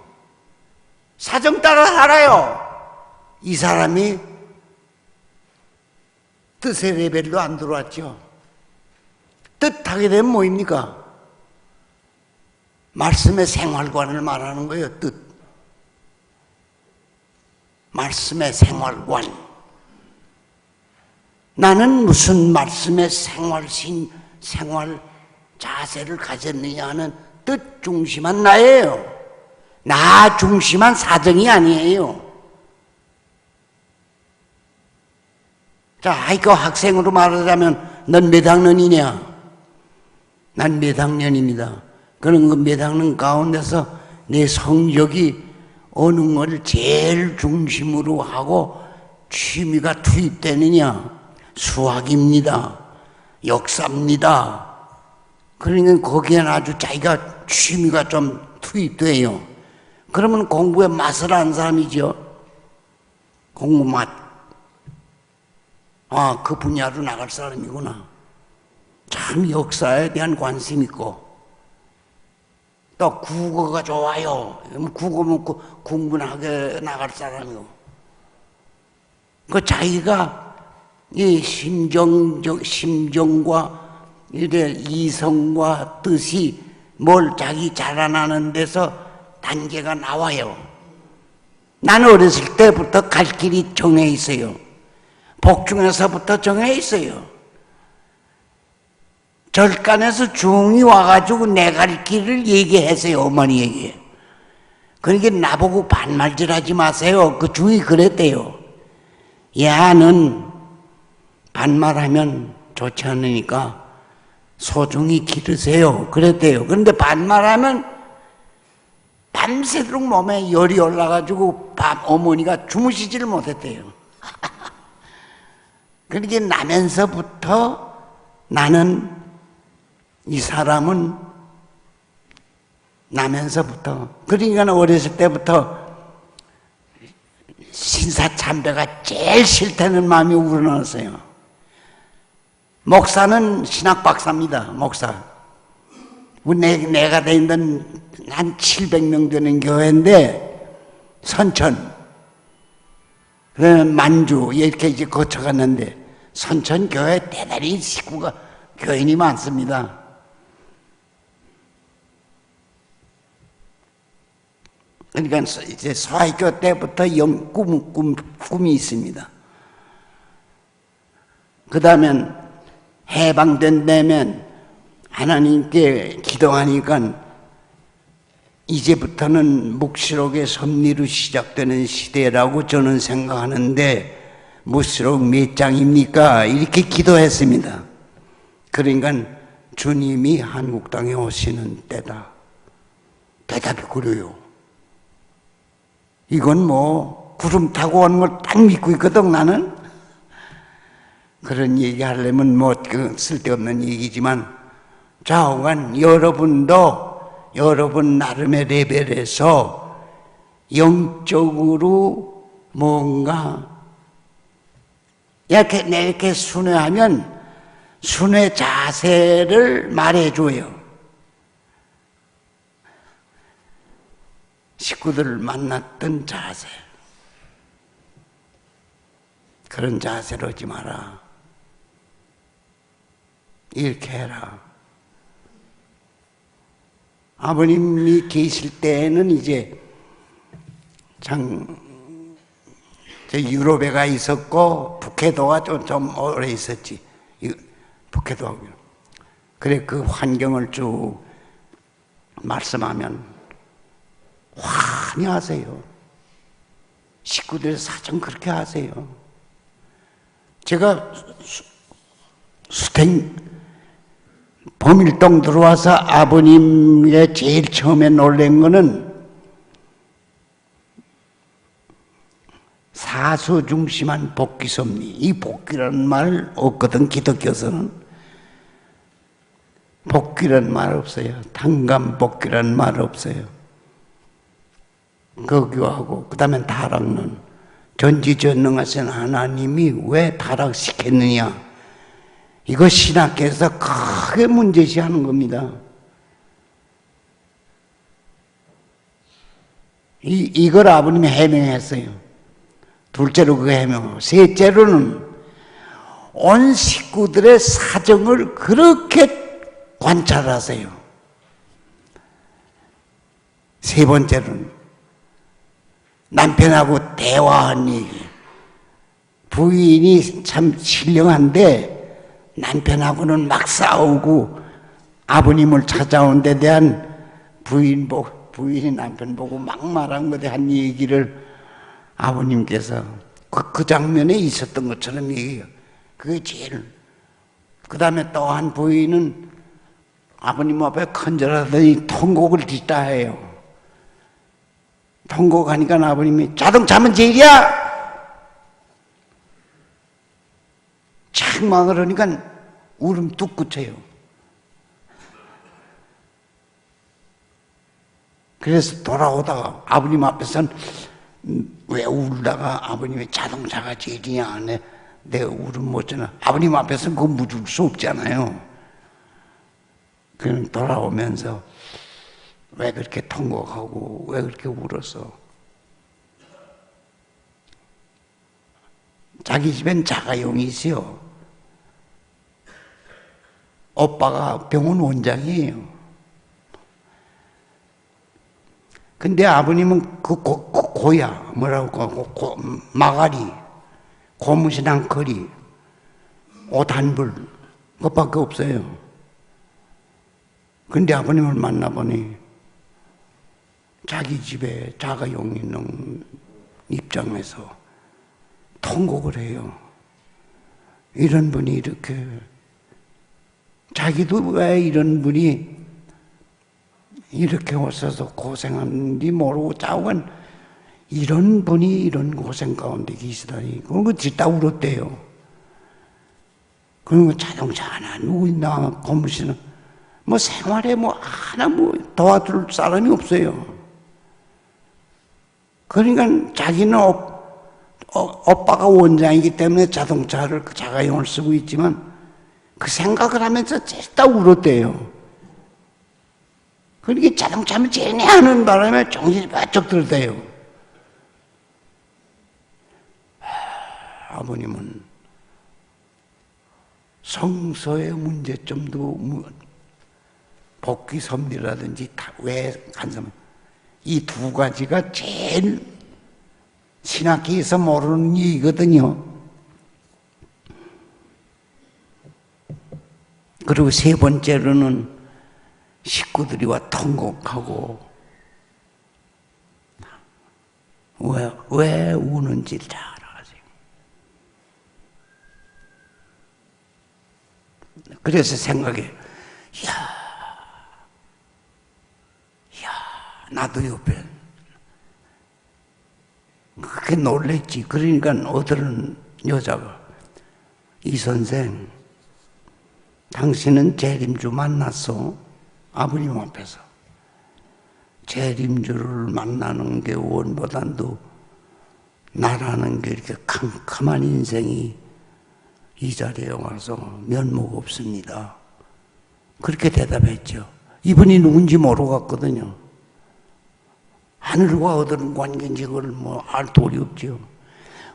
사정 따라 살아요. 이 사람이 뜻의 레벨로 안 들어왔죠. 뜻하게 되면 뭐입니까? 말씀의 생활관을 말하는 거예요. 뜻. 말씀의 생활관. 나는 무슨 말씀의 생활 자세를 가졌느냐 하는 뜻 중심한 나예요. 나 중심한 사정이 아니에요. 자, 하이그 학생으로 말하자면 넌 몇 학년이냐? 난 몇 학년입니다. 그런 그 몇 학년 가운데서 내 성적이 어느 걸 제일 중심으로 하고 취미가 투입되느냐? 수학입니다. 역사입니다. 그러니까 거기에는 아주 자기가 취미가 좀 투입돼요. 그러면 공부에 맛을 아는 사람이죠. 공부 맛. 아, 그 분야로 나갈 사람이구나. 참 역사에 대한 관심 있고, 또 국어가 좋아요. 국어 먹고 공부하게 나갈 사람이고, 그 자기가 이 심정과 이래 이성과 뜻이 뭘 자기 자라나는 데서 단계가 나와요. 나는 어렸을 때부터 갈 길이 정해 있어요. 복중에서부터 정해 있어요. 절간에서 중이 와가지고 내 갈 길을 얘기했어요. 어머니에게. 그러니까 나보고 반말질하지 마세요. 그 중이 그랬대요. 야는 반말하면 좋지 않으니까 소중히 기르세요. 그랬대요. 그런데 반말하면 밤새도록 몸에 열이 올라가지고 어머니가 주무시지를 못했대요. 그러니까 나면서부터 나는 이 사람은 나면서부터 그러니까 어렸을 때부터 신사참배가 제일 싫다는 마음이 우러나왔어요. 목사는 신학 박사입니다. 목사. 내가 다니던 한 700명 되는 교회인데 선천, 그다음에 만주 이렇게 이제 거쳐갔는데 선천 교회 대단히 식구가 교인이 많습니다. 그러니까 이제 소학교 때부터 꿈이 있습니다. 그 다음엔 해방된 다음엔 하나님께 기도하니까 이제부터는 묵시록의 섭리로 시작되는 시대라고 저는 생각하는데 묵시록 몇 장입니까? 이렇게 기도했습니다. 그러니까 주님이 한국 땅에 오시는 때다. 대답이 그래요. 이건 뭐 구름 타고 오는 걸 딱 믿고 있거든 나는. 그런 얘기 하려면 뭐 쓸데없는 얘기지만 좌우간 여러분도 여러분 나름의 레벨에서 영적으로 뭔가 이렇게 순회하면 순회 자세를 말해줘요. 식구들을 만났던 자세, 그런 자세로 하지 마라. 이렇게 해라. 아버님이 계실 때는 이제 유럽에 가 있었고 북해도가 좀 오래 있었지. 북해도. 그래 그 환경을 쭉 말씀하면 환히 하세요. 식구들 사정 그렇게 하세요. 제가 범일동 들어와서 아버님의 제일 처음에 놀란 거는 사수 중심한 복귀 섭리. 이 복귀라는 말 없거든. 기독교에서는 복귀라는 말 없어요. 당감 복귀라는 말 없어요. 거기하고 그 다음에 타락론. 전지전능하신 하나님이 왜 타락시켰느냐. 이거 신학계에서 크게 문제시하는 겁니다. 이걸 아버님이 해명했어요. 둘째로 그 해명, 셋째로는 온 식구들의 사정을 그렇게 관찰하세요. 세 번째로는 남편하고 대화한 얘기. 부인이 참 신령한데 남편하고는 막 싸우고 아버님을 찾아온 데 대한 부인이 남편 보고 막 말한 것에 한 얘기를 아버님께서 그 장면에 있었던 것처럼 얘기해요. 그게 제일. 그 다음에 또 한 부인은 아버님 앞에 큰절하더니 통곡을 짓다 해요. 통곡하니까 아버님이 자동차면 제일이야! 착막 그러니까 울음 뚝 그쳐요. 그래서 돌아오다가 아버님 앞에서는 왜 울다가 아버님이 자동차가 제일이냐 하네. 내가 울음 못 잖아. 아버님 앞에서는 그거 묻을 수 없잖아요. 그냥 돌아오면서 왜 그렇게 통곡하고 왜 그렇게 울었어? 자기 집엔 자가용이 있어요. 오빠가 병원 원장이에요. 근데 아버님은 고야, 뭐라고, 마가리, 고무신한 거리, 옷 한 벌, 그것밖에 없어요. 근데 아버님을 만나보니 자기 집에 자가용 있는 입장에서 통곡을 해요. 이런 분이 이렇게, 자기도 왜 이런 분이 이렇게 오셔서 고생하는지 모르고 자고간 이런 분이 이런 고생 가운데 계시다니. 그거 짓다 울었대요. 그리고 자동차 하나, 누구 있나, 고무신은, 뭐 생활에 뭐 하나 뭐 도와줄 사람이 없어요. 그러니까 자기는 오빠가 원장이기 때문에 자동차를 자가용을 쓰고 있지만 그 생각을 하면서 짓다 울었대요. 그렇게 자동차면 제네 하는 바람에 정신이 바짝 들대요. 아버님은 성서의 문제점도 복귀 섭리라든지 왜 간섭, 이 두 가지가 제일 신학계에서 모르는 얘기거든요. 그리고 세 번째로는 식구들이와 통곡하고 왜 우는지를 잘 알아가세요. 그래서 생각해, 나도 옆에 그렇게 놀랬지. 그러니까 어떤 여자가, 이 선생, 당신은 재림주 만났어? 아버님 앞에서. 재림주를 만나는 게 원보단도 나라는 게 이렇게 캄캄한 인생이 이 자리에 와서 면목 없습니다. 그렇게 대답했죠. 이분이 누군지 모르고 갔거든요. 하늘과 어떤 관계인지 그걸 뭐 알 도리 없죠.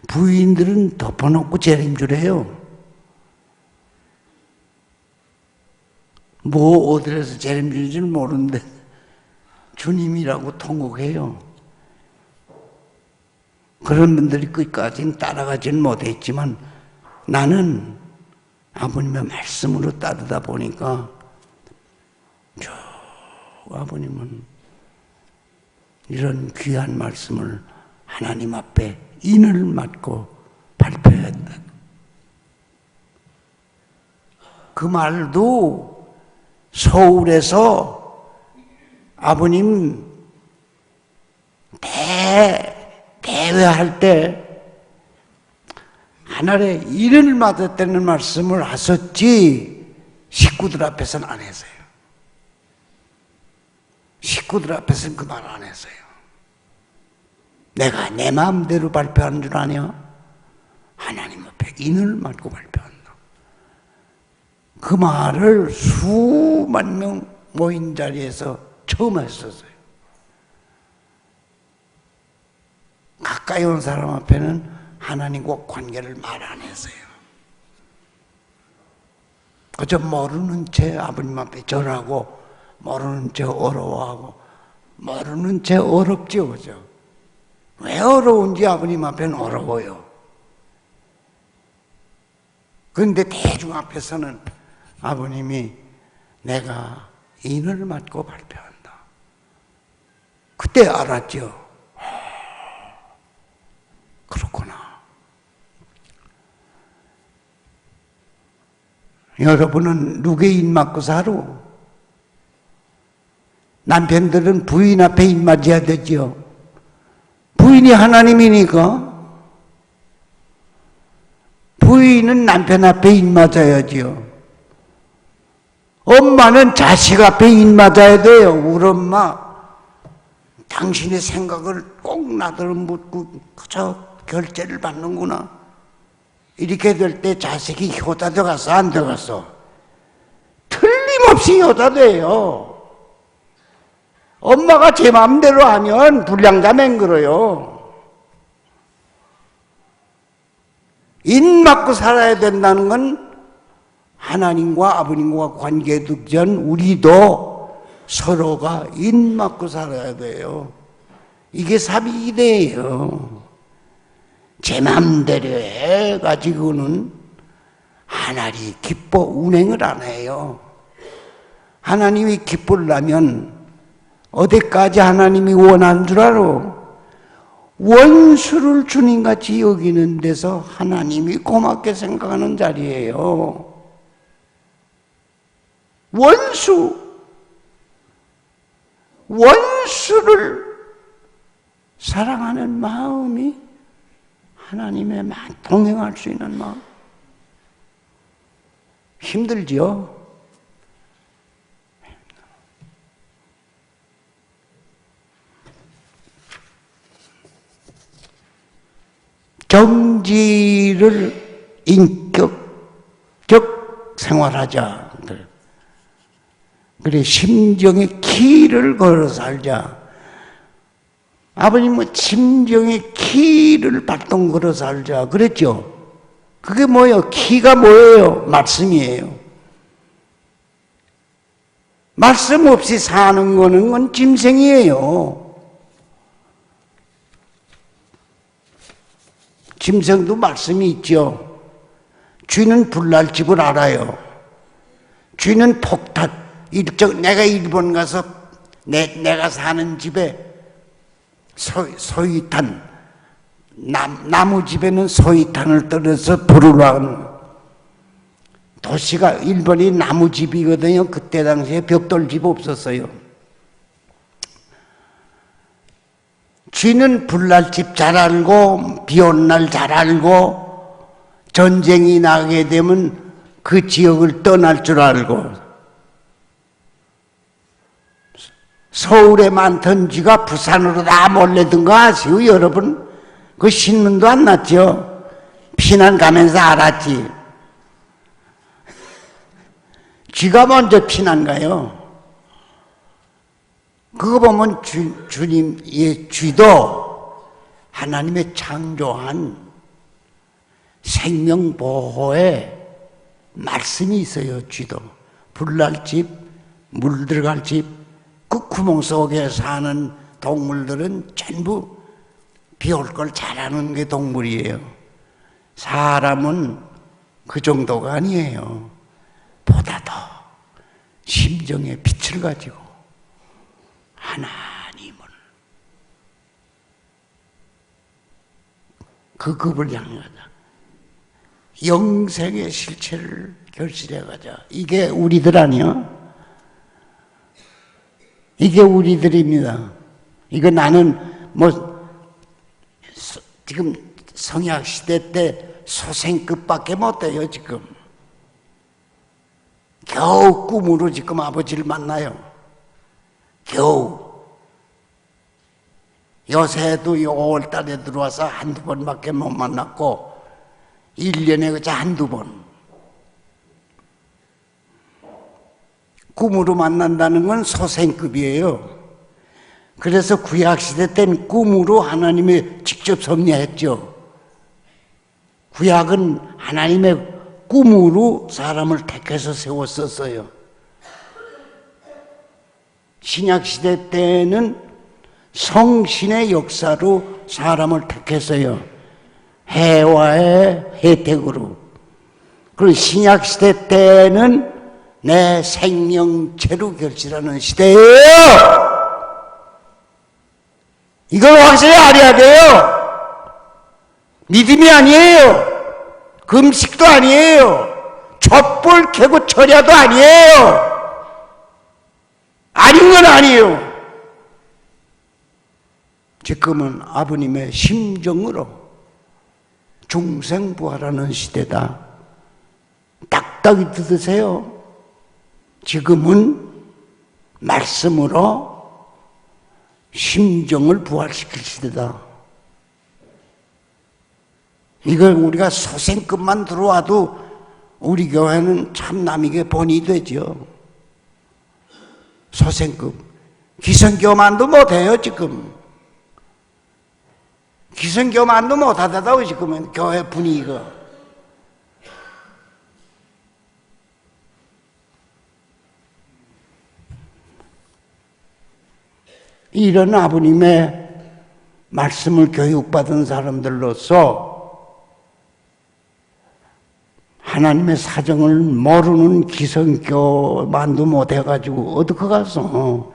부인들은 덮어놓고 재림주래요. 뭐 어디에서 재림주인지는 모르는데 주님이라고 통곡해요. 그런 분들이 끝까지는 따라가지는 못했지만 나는 아버님의 말씀으로 따르다 보니까 저 아버님은 이런 귀한 말씀을 하나님 앞에 인을 맞고 발표했다. 그 말도 서울에서 아버님 대회할 때 하늘에 인을 맞았다는 말씀을 하셨지 식구들 앞에서는 안 했어요. 식구들 앞에서는 그 말 안 했어요. 내가 내 마음대로 발표하는 줄 아냐? 하나님 앞에 인을 맞고 발표한다. 그 말을 수만 명 모인 자리에서 처음 했었어요. 가까이 온 사람 앞에는 하나님과 관계를 말 안 했어요. 그저 모르는 채 아버님 앞에 절하고 모르는 채 어려워하고 모르는 채 어렵죠. 그죠? 왜 어려운지 아버님 앞에는 어려워요. 그런데 대중 앞에서는 아버님이 내가 인을 맡고 발표한다. 그때 알았죠. 그렇구나. 여러분은 누구의 인 맡고 살아? 남편들은 부인 앞에 인 맞아야 되죠. 부인이 하나님이니까 부인은 남편 앞에 인 맞아야죠. 엄마는 자식 앞에 인 맞아야 돼요. 우리 엄마 당신의 생각을 꼭 나더러 묻고 그저 결제를 받는구나. 이렇게 될 때 자식이 효자 되갔어 안 되갔어? 틀림없이 효자 돼요. 엄마가 제 마음대로 하면 불량자 맹글어요. 인 맞고 살아야 된다는 건 하나님과 아버님과 관계 두기 전 우리도 서로가 인 맞고 살아야 돼요. 이게 사비기대예요. 제 마음대로 해가지고는 하나님이 기뻐 운행을 안 해요. 하나님이 기쁘려면 어디까지 하나님이 원하는 줄 알아? 원수를 주님같이 여기는 데서 하나님이 고맙게 생각하는 자리예요. 원수를 사랑하는 마음이 하나님의 동행할 수 있는 마음. 힘들죠? 정지를 인격적 생활하자. 그래, 심정의 키를 걸어 살자. 아버님은 심정의 키를 발동 걸어 살자. 그랬죠? 그게 뭐예요? 키가 뭐예요? 말씀이에요. 말씀 없이 사는 거는 건 짐승이에요. 짐승도 말씀이 있죠. 쥐는 불날 집을 알아요. 쥐는 폭탄, 내가 일본 가서 내가 사는 집에 소위탄, 나무 집에는 소위탄을 떨어서 불을 하는 도시가 일본이 나무집이거든요. 그때 당시에 벽돌집 없었어요. 쥐는 불날 집 잘 알고 비 오는 날 잘 알고 전쟁이 나게 되면 그 지역을 떠날 줄 알고 서울에 많던 쥐가 부산으로 다 몰려든 거 아시고 여러분? 그 신문도 안 났죠? 피난 가면서 알았지. 쥐가 먼저 피난 가요. 그거 보면 주님의 쥐도 하나님의 창조한 생명보호에 말씀이 있어요. 쥐도 불날 집, 물 들어갈 집, 그 구멍 속에 사는 동물들은 전부 비 올 걸 잘하는 게 동물이에요. 사람은 그 정도가 아니에요. 보다 더 심정의 빛을 가지고 하나님은 그 급을 향하자. 영생의 실체를 결실해 가자. 이게 우리들 아니야? 이게 우리들입니다. 이거 나는 지금 성약 시대 때 소생급밖에 못 돼요. 지금 겨우 꿈으로 지금 아버지를 만나요. 겨우. 요새도 5월달에 들어와서 한두 번밖에 못 만났고 1년에 그저 한두 번. 꿈으로 만난다는 건 소생급이에요. 그래서 구약시대 때는 꿈으로 하나님이 직접 섭리했죠. 구약은 하나님의 꿈으로 사람을 택해서 세웠었어요. 신약시대 때는 성신의 역사로 사람을 택했어요. 해와의 혜택으로. 그리고 신약시대 때는 내 생명체로 결실하는 시대예요. 이걸 확실히 알아야 돼요. 믿음이 아니에요. 금식도 아니에요. 촛불 켜고 철야도 아니에요. 아닌 건 아니에요. 지금은 아버님의 심정으로 중생부활하는 시대다. 딱딱이 뜯으세요. 지금은 말씀으로 심정을 부활시킬 시대다. 이걸 우리가 소생급만 들어와도 우리 교회는 참 남에게 본이 되죠. 소생급. 기성교만도 못해요 지금. 기성교만도 못하다고 지금은 교회 분위기가. 이런 아버님의 말씀을 교육받은 사람들로서 하나님의 사정을 모르는 기성교만도 못해가지고 어떻게 가서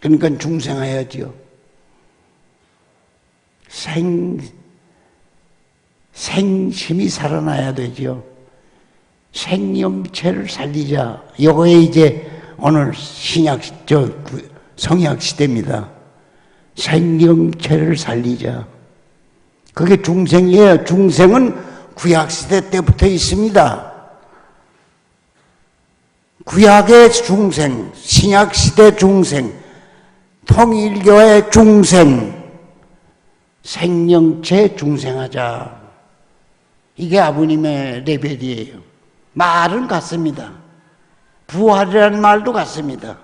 그러니까 중생해야지요. 생심이 살아나야 되죠. 생명체를 살리자. 요거에 이제 오늘 성약 시대입니다. 생명체를 살리자. 그게 중생이에요. 중생은 구약 시대 때부터 있습니다. 구약의 중생, 신약 시대 중생, 통일교의 중생, 생명체 중생하자. 이게 아버님의 레벨이에요. 말은 같습니다. 부활이라는 말도 같습니다.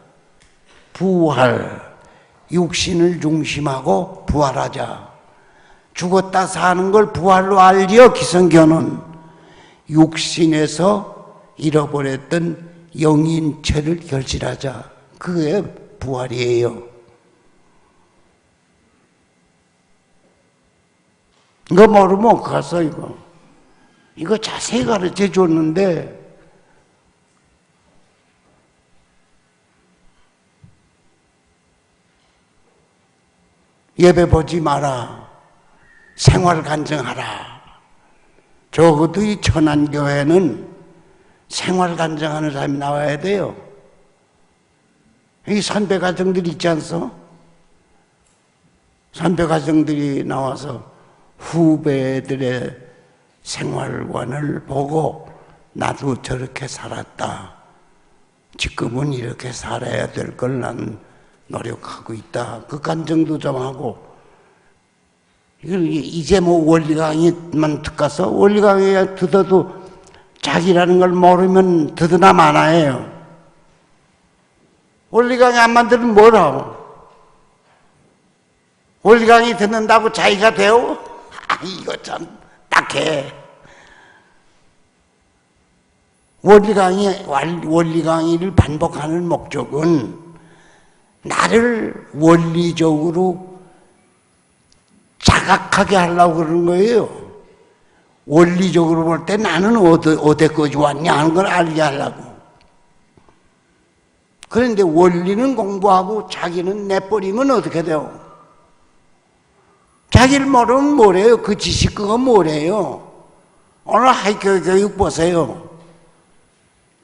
부활, 육신을 중심하고 부활하자. 죽었다 사는 걸 부활로 알지요. 기성교는 육신에서 잃어버렸던 영인체를 결실하자. 그게 부활이에요. 이거 모르면 가서 이거 자세히 가르쳐 줬는데 예배 보지 마라. 생활 간증하라. 적어도 이 천안교회는 생활 간증하는 사람이 나와야 돼요. 이 선배 가정들이 있지 않소? 선배 가정들이 나와서 후배들의 생활관을 보고 나도 저렇게 살았다. 지금은 이렇게 살아야 될 걸 난 노력하고 있다. 그 간증도 좀 하고. 이제 뭐 원리 강의만 듣가서 원리 강의에 듣어도 자기라는 걸 모르면 듣으나 마나예요. 원리 강의 안 만들면 뭘 하고? 원리 강의 듣는다고 자기가 돼요? 이거 참 딱해. 원리 강의를 반복하는 목적은 나를 원리적으로 자각하게 하려고 그러는 거예요. 원리적으로 볼 때 나는 어디까지 왔냐 하는 걸 알게 하려고. 그런데 원리는 공부하고 자기는 내버리면 어떻게 돼요? 자기를 모르면 뭐래요? 그 지식 그거 뭐래요? 오늘 하이교 교육 보세요.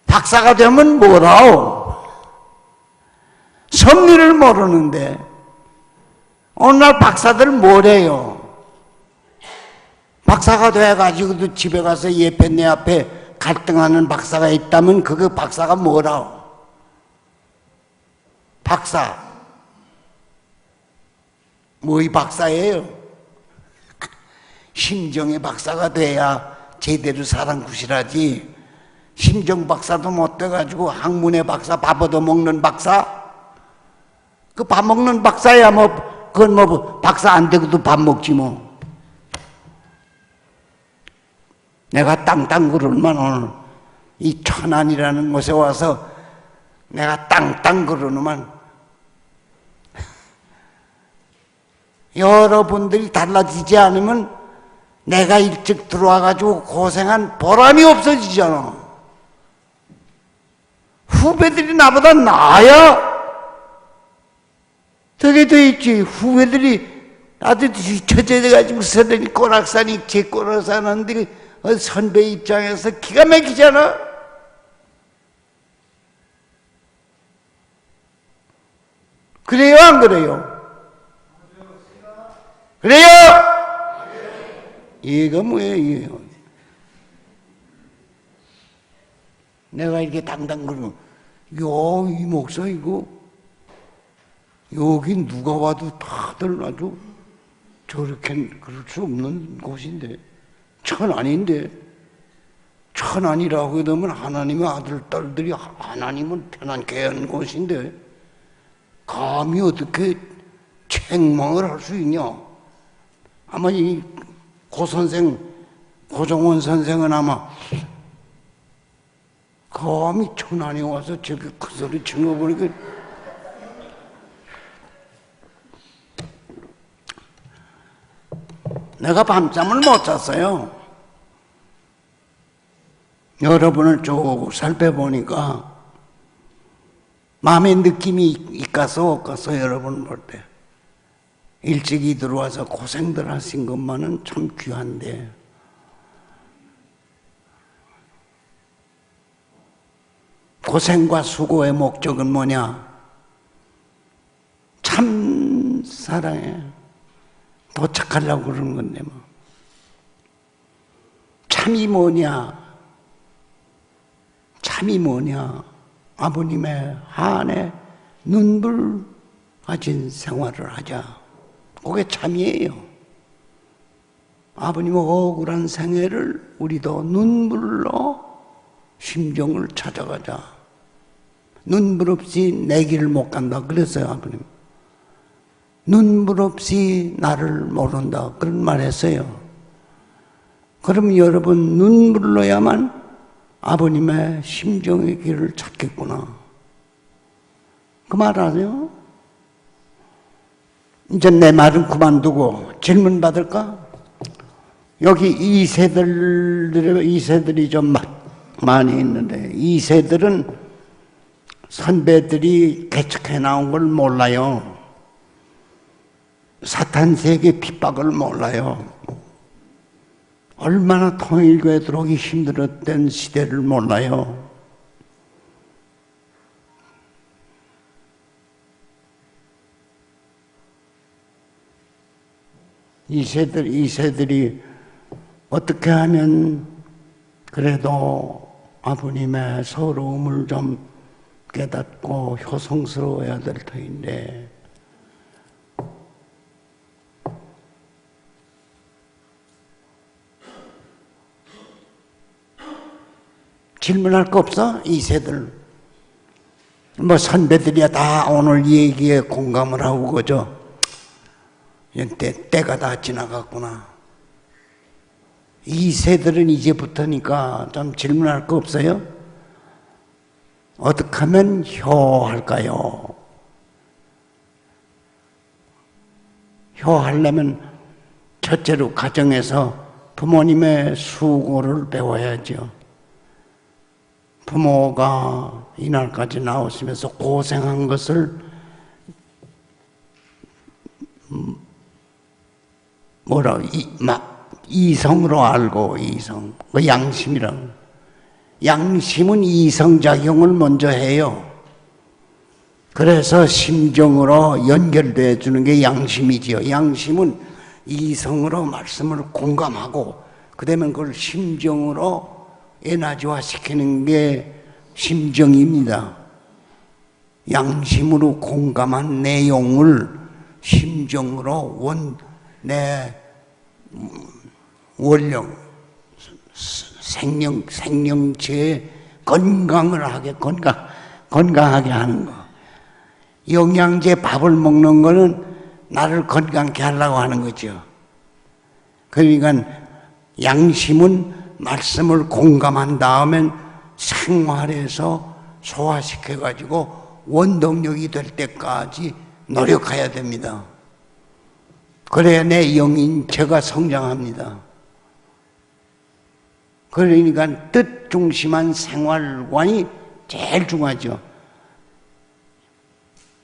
박사가 되면 뭐라오? 섭리를 모르는데 오늘날 박사들 뭐래요? 박사가 돼가지고도 집에 가서 예패 내 앞에 갈등하는 박사가 있다면 그 박사가 뭐라오? 박사. 뭐의 박사예요? 심정의 박사가 돼야 제대로 사람 구실하지. 심정 박사도 못 돼가지고 학문의 박사, 밥 얻어먹는 박사? 그 밥 먹는 박사야 뭐 그건 뭐 박사 안 되고도 밥 먹지 뭐. 내가 땅땅 그러면 오늘 이 천안이라는 곳에 와서 내가 땅땅 그러는만 여러분들이 달라지지 않으면 내가 일찍 들어와가지고 고생한 보람이 없어지잖아. 후배들이 나보다 나아야 되게 돼 있지. 후배들이 아주 처제돼가지고 서더니 꼬락산이 제 꼬락산한데 선배 입장에서 기가 막히잖아. 그래요, 안 그래요? 그래요? 이거 뭐예요? 내가 이렇게 당당 그러면 이 목사 이거 여기 누가 봐도 다들 아주 저렇게 그럴 수 없는 곳인데 천안인데 천안이라고 하면 하나님의 아들 딸들이 하나님은 편안케 한 곳인데 감히 어떻게 책망을 할 수 있냐? 아마 이 고 선생, 고종원 선생은 아마 감히 천안에 와서 저렇게 큰 소리 치는 거 보니까 내가 밤잠을 못 잤어요. 여러분을 쭉 살펴보니까 마음의 느낌이 있가서 없가서 여러분 볼 때 일찍이 들어와서 고생들 하신 것만은 참 귀한데 고생과 수고의 목적은 뭐냐? 참 사랑에 도착하려고 그러는 건데 뭐. 참이 뭐냐? 참이 뭐냐? 아버님의 한에 눈물 가진 생활을 하자. 그게 참이에요. 아버님의 억울한 생애를 우리도 눈물로 심정을 찾아가자. 눈물 없이 내 길을 못 간다 그랬어요, 아버님. 눈물 없이 나를 모른다 그런 말 했어요. 그럼 여러분 눈물로야만 아버님의 심정의 길을 찾겠구나. 그 말 아세요? 이제 내 말은 그만두고 질문 받을까? 여기 2세들이 좀 많이 있는데 2세들은 선배들이 개척해 나온 걸 몰라요. 사탄 세계 핍박을 몰라요. 얼마나 통일교에 들어오기 힘들었던 시대를 몰라요. 이세들이 어떻게 하면 그래도 아버님의 서러움을 좀 깨닫고 효성스러워야 될 터인데 질문할 거 없어? 이세들 뭐 선배들이야 다 오늘 얘기에 공감을 하고 그죠? 때가 다 지나갔구나. 이 세들은 이제부터니까 좀 질문할 거 없어요? 어떻게 하면 효할까요? 효하려면 첫째로 가정에서 부모님의 수고를 배워야죠. 부모가 이날까지 나오시면서 고생한 것을 이성으로 알고, 이성. 그 양심이랑. 양심은 이성작용을 먼저 해요. 그래서 심정으로 연결돼 주는 게 양심이지요. 양심은 이성으로 말씀을 공감하고, 그 다음에 그걸 심정으로 에너지화 시키는 게 심정입니다. 양심으로 공감한 내용을 심정으로 내 원령, 생명체의 건강을 건강하게 하는 거. 영양제 밥을 먹는 거는 나를 건강케 하려고 하는 거죠. 그러니까 양심은 말씀을 공감한 다음엔 생활에서 소화시켜가지고 원동력이 될 때까지 노력해야 됩니다. 그래야 내 영인체가 성장합니다. 그러니까 뜻 중심한 생활관이 제일 중요하죠.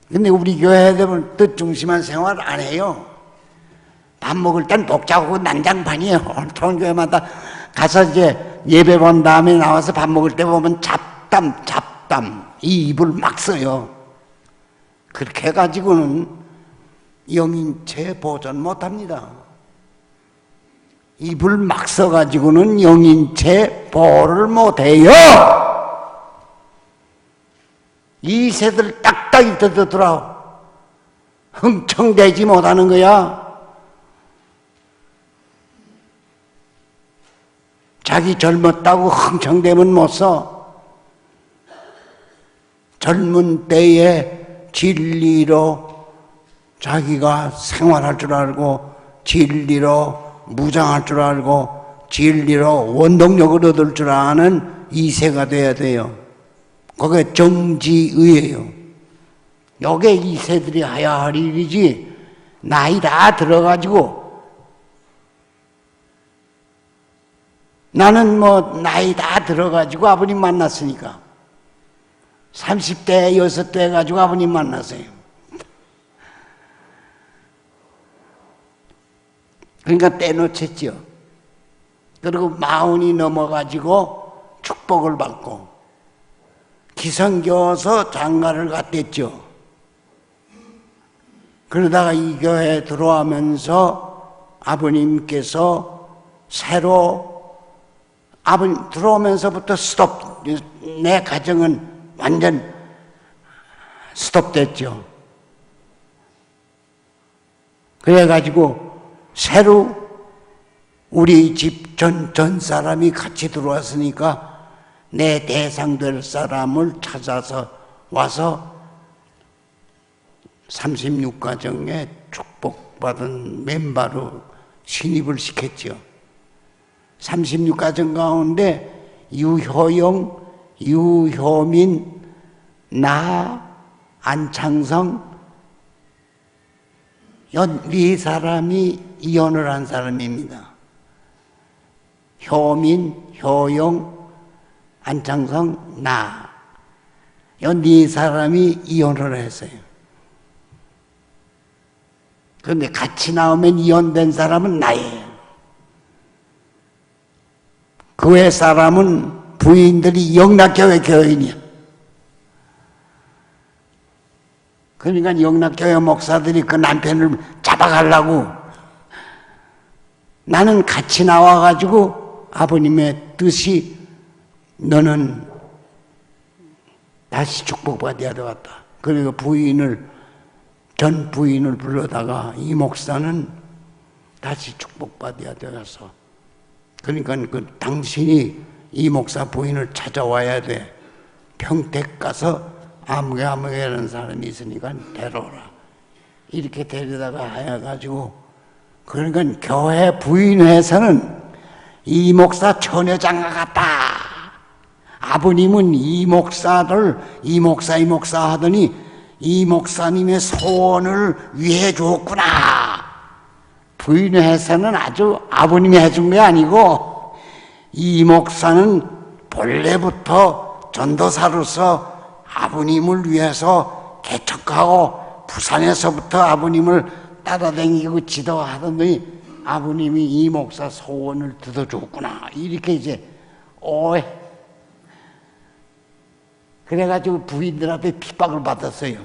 근데 우리 교회들은 뜻 중심한 생활 안 해요. 밥 먹을 땐 복잡하고 난장판이에요. 통교회마다 가서 이제 예배 본 다음에 나와서 밥 먹을 때 보면 잡담 이 입을 막 써요. 그렇게 해가지고는 영인체 보존 못합니다. 입을 막 써가지고는 영인체 보호를 못해요. 이 새들 딱딱이 뜯어들어 흥청대지 못하는 거야. 자기 젊었다고 흥청대면 못 써. 젊은 때에 진리로 자기가 생활할 줄 알고 진리로 무장할 줄 알고 진리로 원동력을 얻을 줄 아는 이세가 돼야 돼요. 그게 정지의예요. 요게 이세들이 해야 할 일이지 나이 다 들어가지고 나는 뭐 나이 다 들어가지고 아버님 만났으니까 30대 6대 해가지고 아버님 만났어요. 그러니까 떼놓쳤죠. 그리고 40이 넘어가지고 축복을 받고 기성교서 장가를 갔댔죠. 그러다가 이 교회에 들어오면서 아버님께서 새로 아버님 들어오면서부터 스톱, 내 가정은 완전 스톱됐죠. 그래가지고 새로 우리 집 전 사람이 같이 들어왔으니까 내 대상 될 사람을 찾아서 와서 36가정에 축복받은 멤버로 신입을 시켰죠. 36가정 가운데 유효영, 유효민, 나, 안창성 네 사람이 이혼을 한 사람입니다. 효민, 효영, 안창성, 나. 네 사람이 이혼을 했어요. 그런데 같이 나오면 이혼된 사람은 나예요. 그 외 사람은 부인들이 영락교회 교인이야. 그러니까 영락교회 목사들이 그 남편을 잡아가려고 나는 같이 나와가지고 아버님의 뜻이 너는 다시 축복받아야 되겠다. 그리고 전 부인을 불러다가 이 목사는 다시 축복받아야 되겠어. 그러니까 당신이 이 목사 부인을 찾아와야 돼. 평택 가서 아무개라는 사람이 있으니까 데려오라. 이렇게 데려다가 해가지고 그러니까 교회 부인회에서는 이 목사 처녀장가 같다. 아버님은 이 목사 하더니 이 목사님의 소원을 위해 줬구나. 부인회에서는 아주 아버님이 해준 게 아니고 이 목사는 본래부터 전도사로서 아버님을 위해서 개척하고 부산에서부터 아버님을 따라다니고 지도하더니 아버님이 이 목사 소원을 들어줬구나. 이렇게 이제 오해. 그래가지고 부인들한테 핍박을 받았어요.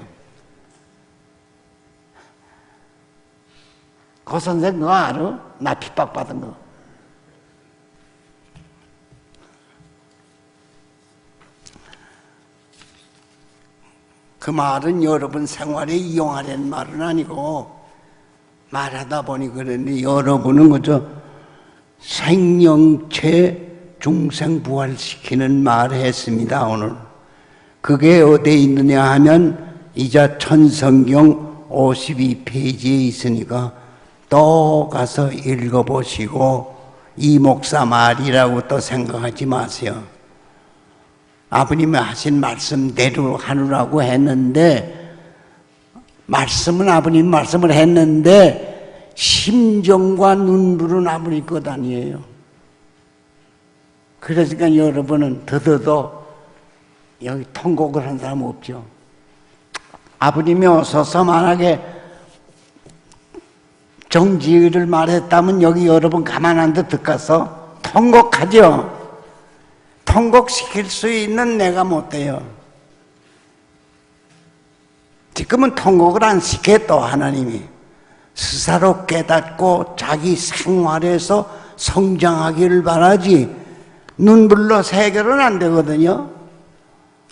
고 선생 너 알아? 나 핍박 받은 거. 그 말은 여러분 생활에 이용하려는 말은 아니고 말하다 보니 그랬는데 여러분은 그저 생명체 중생 부활시키는 말을 했습니다. 오늘 그게 어디에 있느냐 하면 이자 천성경 52페이지에 있으니까 또 가서 읽어보시고 이 목사 말이라고 또 생각하지 마세요. 아버님이 하신 말씀대로 하느라고 했는데, 말씀은 아버님 말씀을 했는데 심정과 눈물은 아버님 것 아니에요. 그러니까 여러분은 더더더 여기 통곡을 한 사람 없죠. 아버님이 오셔서 만약에 정지를 말했다면 여기 여러분 가만 안 듣고서 통곡하죠. 통곡시킬 수 있는 내가 못 돼요. 지금은 통곡을 안 시켜. 또 하나님이 스스로 깨닫고 자기 생활에서 성장하기를 바라지, 눈물로 해결은 안 되거든요.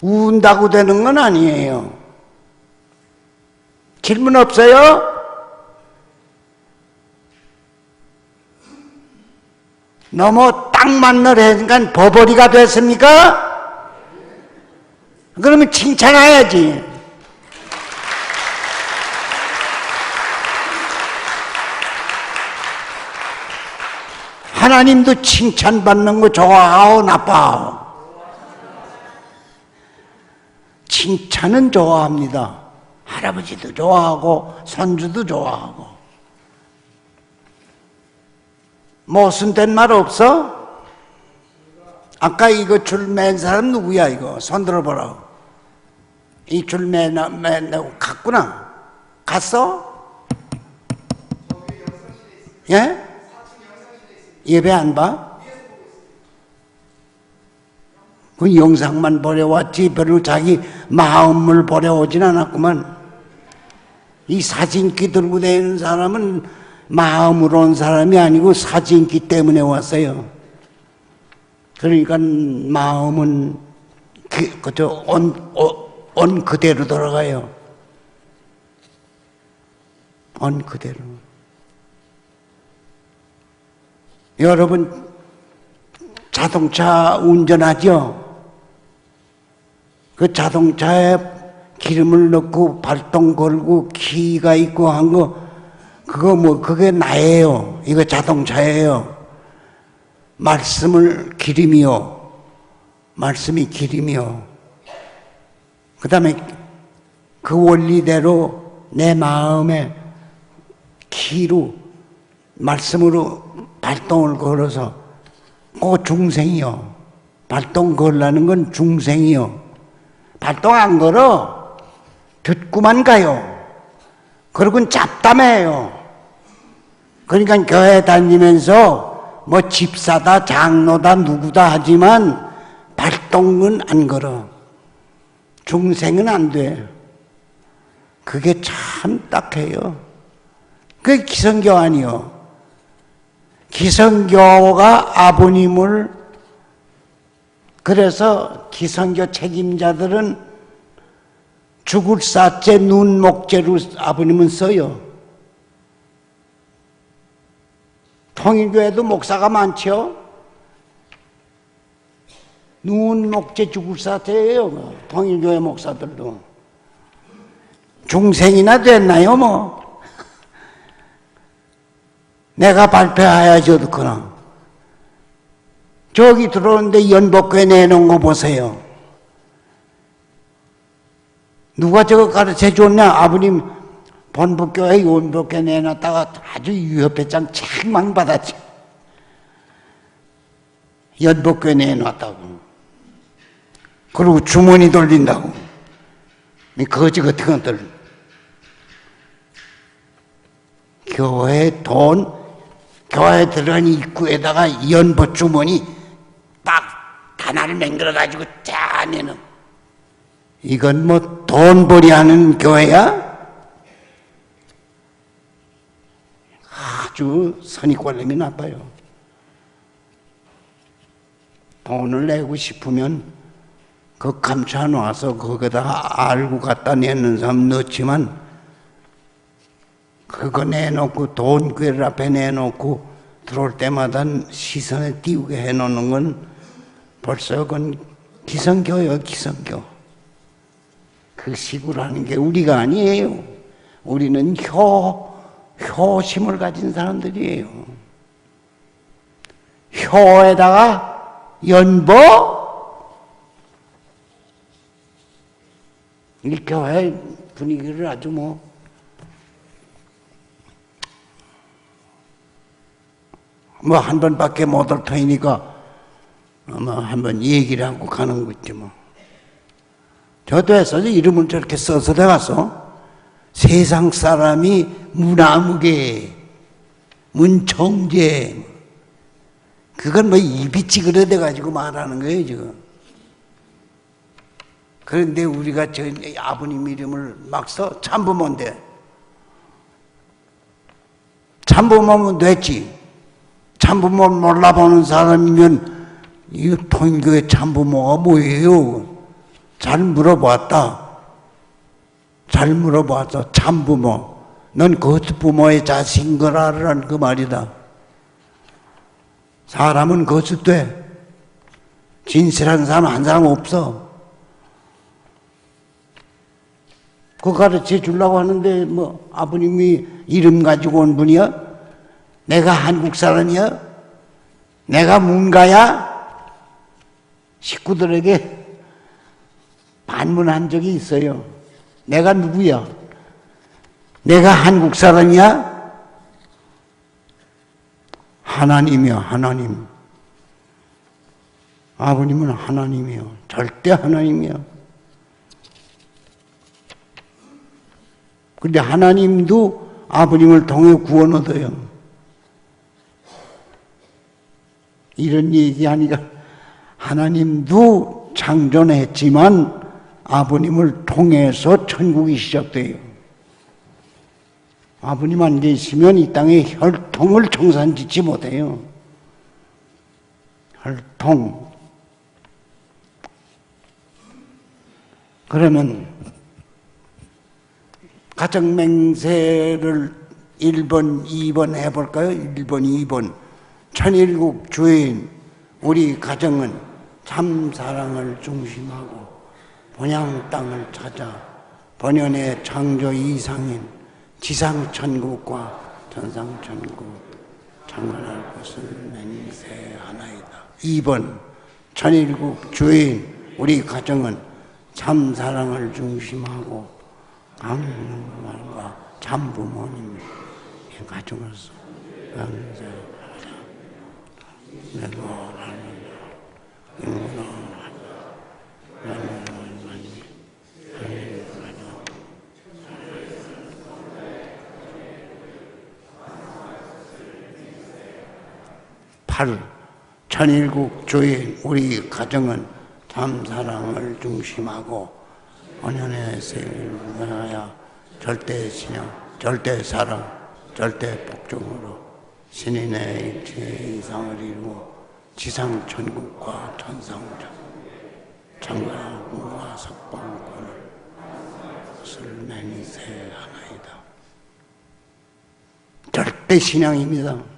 운다고 되는 건 아니에요. 질문 없어요? 너무 딱 만나려니까 버버리가 됐습니까? 그러면 칭찬해야지. 하나님도 칭찬받는 거 좋아하오, 나빠하오? 칭찬은 좋아합니다. 할아버지도 좋아하고 손주도 좋아하고. 모순된 말 없어? 아까 이거 줄 맨 사람 누구야? 이거 손 들어보라고. 이 줄 맨다고 갔구나. 갔어? 예? 예배 안 봐? 그 영상만 보려 왔지 별로 자기 마음을 보려 오진 않았구만. 이 사진기 들고 다니는 사람은 마음으로 온 사람이 아니고 사진기 때문에 왔어요. 그러니까 마음은 그저 온 그대로 돌아가요. 온 그대로. 여러분 자동차 운전하죠? 그 자동차에 기름을 넣고 발동 걸고 키가 있고 한 거, 그게 나예요. 이거 자동차예요. 말씀을 기름이요. 말씀이 기름이요. 그 다음에 그 원리대로 내 마음에 키로, 말씀으로 발동을 걸어서, 그 중생이요. 발동 걸라는 건 중생이요. 발동 안 걸어. 듣고만 가요. 그러고는 잡담해요. 그러니까 교회 다니면서 뭐 집사다, 장로다, 누구다 하지만 발동은 안 걸어. 중생은 안 돼. 그게 참 딱해요. 그게 기성교 아니요. 기성교가 아버님을, 그래서 기성교 책임자들은 죽을 사죄, 눈목죄로 아버님은 써요. 통일교회도 목사가 많죠? 눈목죄 죽을 사죄예요. 통일교회 목사들도. 중생이나 됐나요, 뭐? 내가 발표해야죠, 그럼. 저기 들어오는데 연복교회 내놓은 거 보세요. 누가 저거 가르쳐 줬냐? 아버님 본부교회 연복교회 내놨다가 아주 유협회장 책망받았지. 연복교회 내놨다고. 그리고 주머니 돌린다고. 거지 같은 것들. 교회 돈, 교회 들어간 입구에다가 연보 주머니 딱 하나를 맹글어가지고 짜내는. 이건 뭐 돈벌이 하는 교회야? 아주 선입관념이 나빠요. 돈을 내고 싶으면 그 감춰 놔서 거기다가 알고 갖다 내는 사람 넣지만, 그거 내놓고 돈 꾀를 앞에 내놓고 들어올 때마다 시선에 띄우게 해놓는 건 벌써 그건 기성교예요, 기성교. 그 식으로 하는 게 우리가 아니에요. 우리는 효심을 가진 사람들이에요. 효에다가 연보? 이 교회 분위기를 아주 한 번밖에 못 할 터이니까 한번 얘기를 하고 가는 거지 저도 해서 이름을 저렇게 써서 내가서 세상 사람이 문화무게, 문청재, 그건 입이 찌그러져가지고 말하는 거예요, 지금. 그런데 우리가 저 아버님 이름을 막 써, 참부모인데. 참부모면 됐지. 참부모 몰라보는 사람이면 이 통교의 참부모가 뭐예요? 잘 물어봤다. 잘 물어봤어. 참부모. 넌 거수부모의 자식인 거라는 그 말이다. 사람은 거수돼. 진실한 사람 한 사람 없어. 그거 가르쳐 주려고 하는데 아버님이 이름 가지고 온 분이야? 내가 한국 사람이야? 내가 문가야? 식구들에게 반문한 적이 있어요. 내가 누구야? 내가 한국 사람이야? 하나님이요, 하나님. 아버님은 하나님이요. 절대 하나님이요. 근데 하나님도 아버님을 통해 구원 얻어요. 이런 얘기하니까 하나님도 창존했지만 아버님을 통해서 천국이 시작돼요. 아버님 안 계시면 이 땅에 혈통을 청산짓지 못해요. 혈통. 그러면 가정맹세를 1번, 2번 해볼까요? 1번, 2번. 천일국 주인 우리 가정은 참 사랑을 중심하고 본향 땅을 찾아 번연의 창조 이상인 지상천국과 천상천국 창건할 것을 맹세하나이다. 2번 천일국 주인 우리 가정은 참 사랑을 중심하고 강릉과 참부모님 가정으로서 맹세하라. 천일국 주인 우리 가정은 참 사랑을 중심하고 언연의 세계를 위하여 절대 신앙, 절대 사랑, 절대 복종으로 신인의 일체 이상을 이루고 지상천국과 천상천 장가궁과 석방권을 것을 맹세하나이다. 절대 신앙입니다.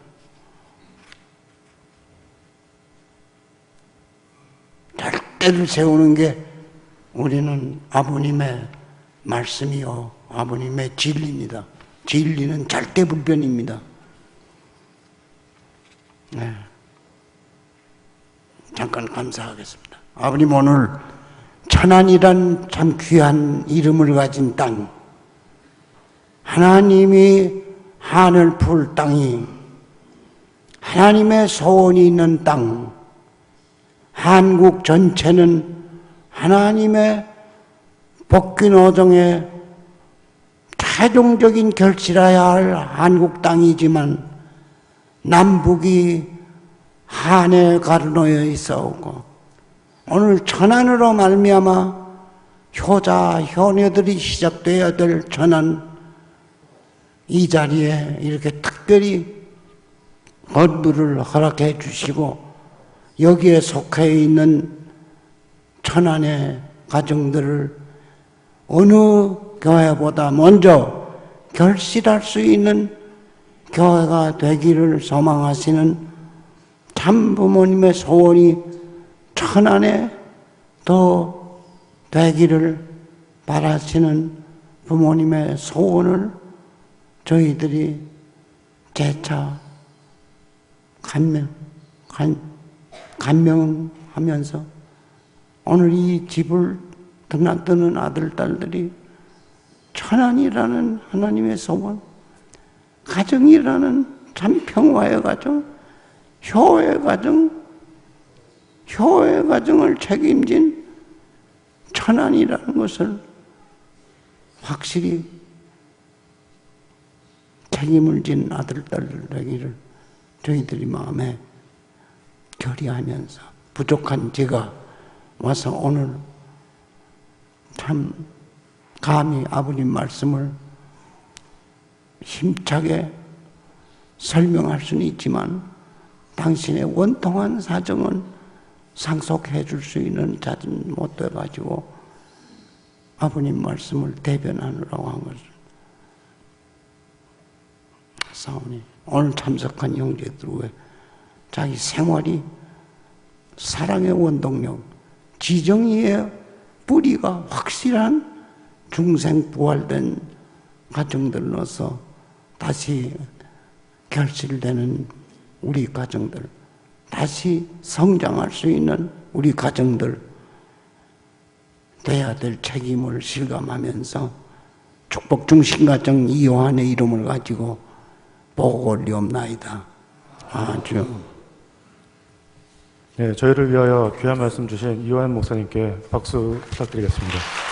절대를 세우는 게 우리는 아버님의 말씀이요 아버님의 진리입니다. 진리는 절대불변입니다. 네. 잠깐 감사하겠습니다. 아버님 오늘 천안이란 참 귀한 이름을 가진 땅, 하나님이 하늘 풀 땅이 하나님의 소원이 있는 땅, 한국 전체는 하나님의 복귀노동의 최종적인 결실해야 할 한국 땅이지만 남북이 한에 가르놓여 있어오고 오늘 천안으로 말미암아 효자, 효녀들이 시작되어야 될 천안 이 자리에 이렇게 특별히 건물을 허락해 주시고 여기에 속해 있는 천안의 가정들을 어느 교회보다 먼저 결실할 수 있는 교회가 되기를 소망하시는 참부모님의 소원이 천안에 더 되기를 바라시는 부모님의 소원을 저희들이 재차 감명하면서 오늘 이 집을 드나드는 아들, 딸들이 천안이라는 하나님의 소원, 가정이라는 참 평화의 가정, 효의 가정을 책임진 천안이라는 것을 확실히 책임을 진 아들, 딸들 되기를 저희들이 마음에 결의하면서 부족한 제가 와서 오늘 참 감히 아버님 말씀을 힘차게 설명할 수는 있지만 당신의 원통한 사정은 상속해 줄 수 있는 자는 못 돼가지고 아버님 말씀을 대변하느라고 한 것을 사오니 오늘 참석한 형제들 왜 자기 생활이 사랑의 원동력, 지정의의 뿌리가 확실한 중생 부활된 가정들로서 다시 결실되는 우리 가정들, 다시 성장할 수 있는 우리 가정들 돼야 될 책임을 실감하면서 축복 중심가정 이요한의 이름을 가지고 보고 올리옵나이다. 아주. 네, 저희를 위하여 귀한 말씀 주신 이요한 목사님께 박수 부탁드리겠습니다.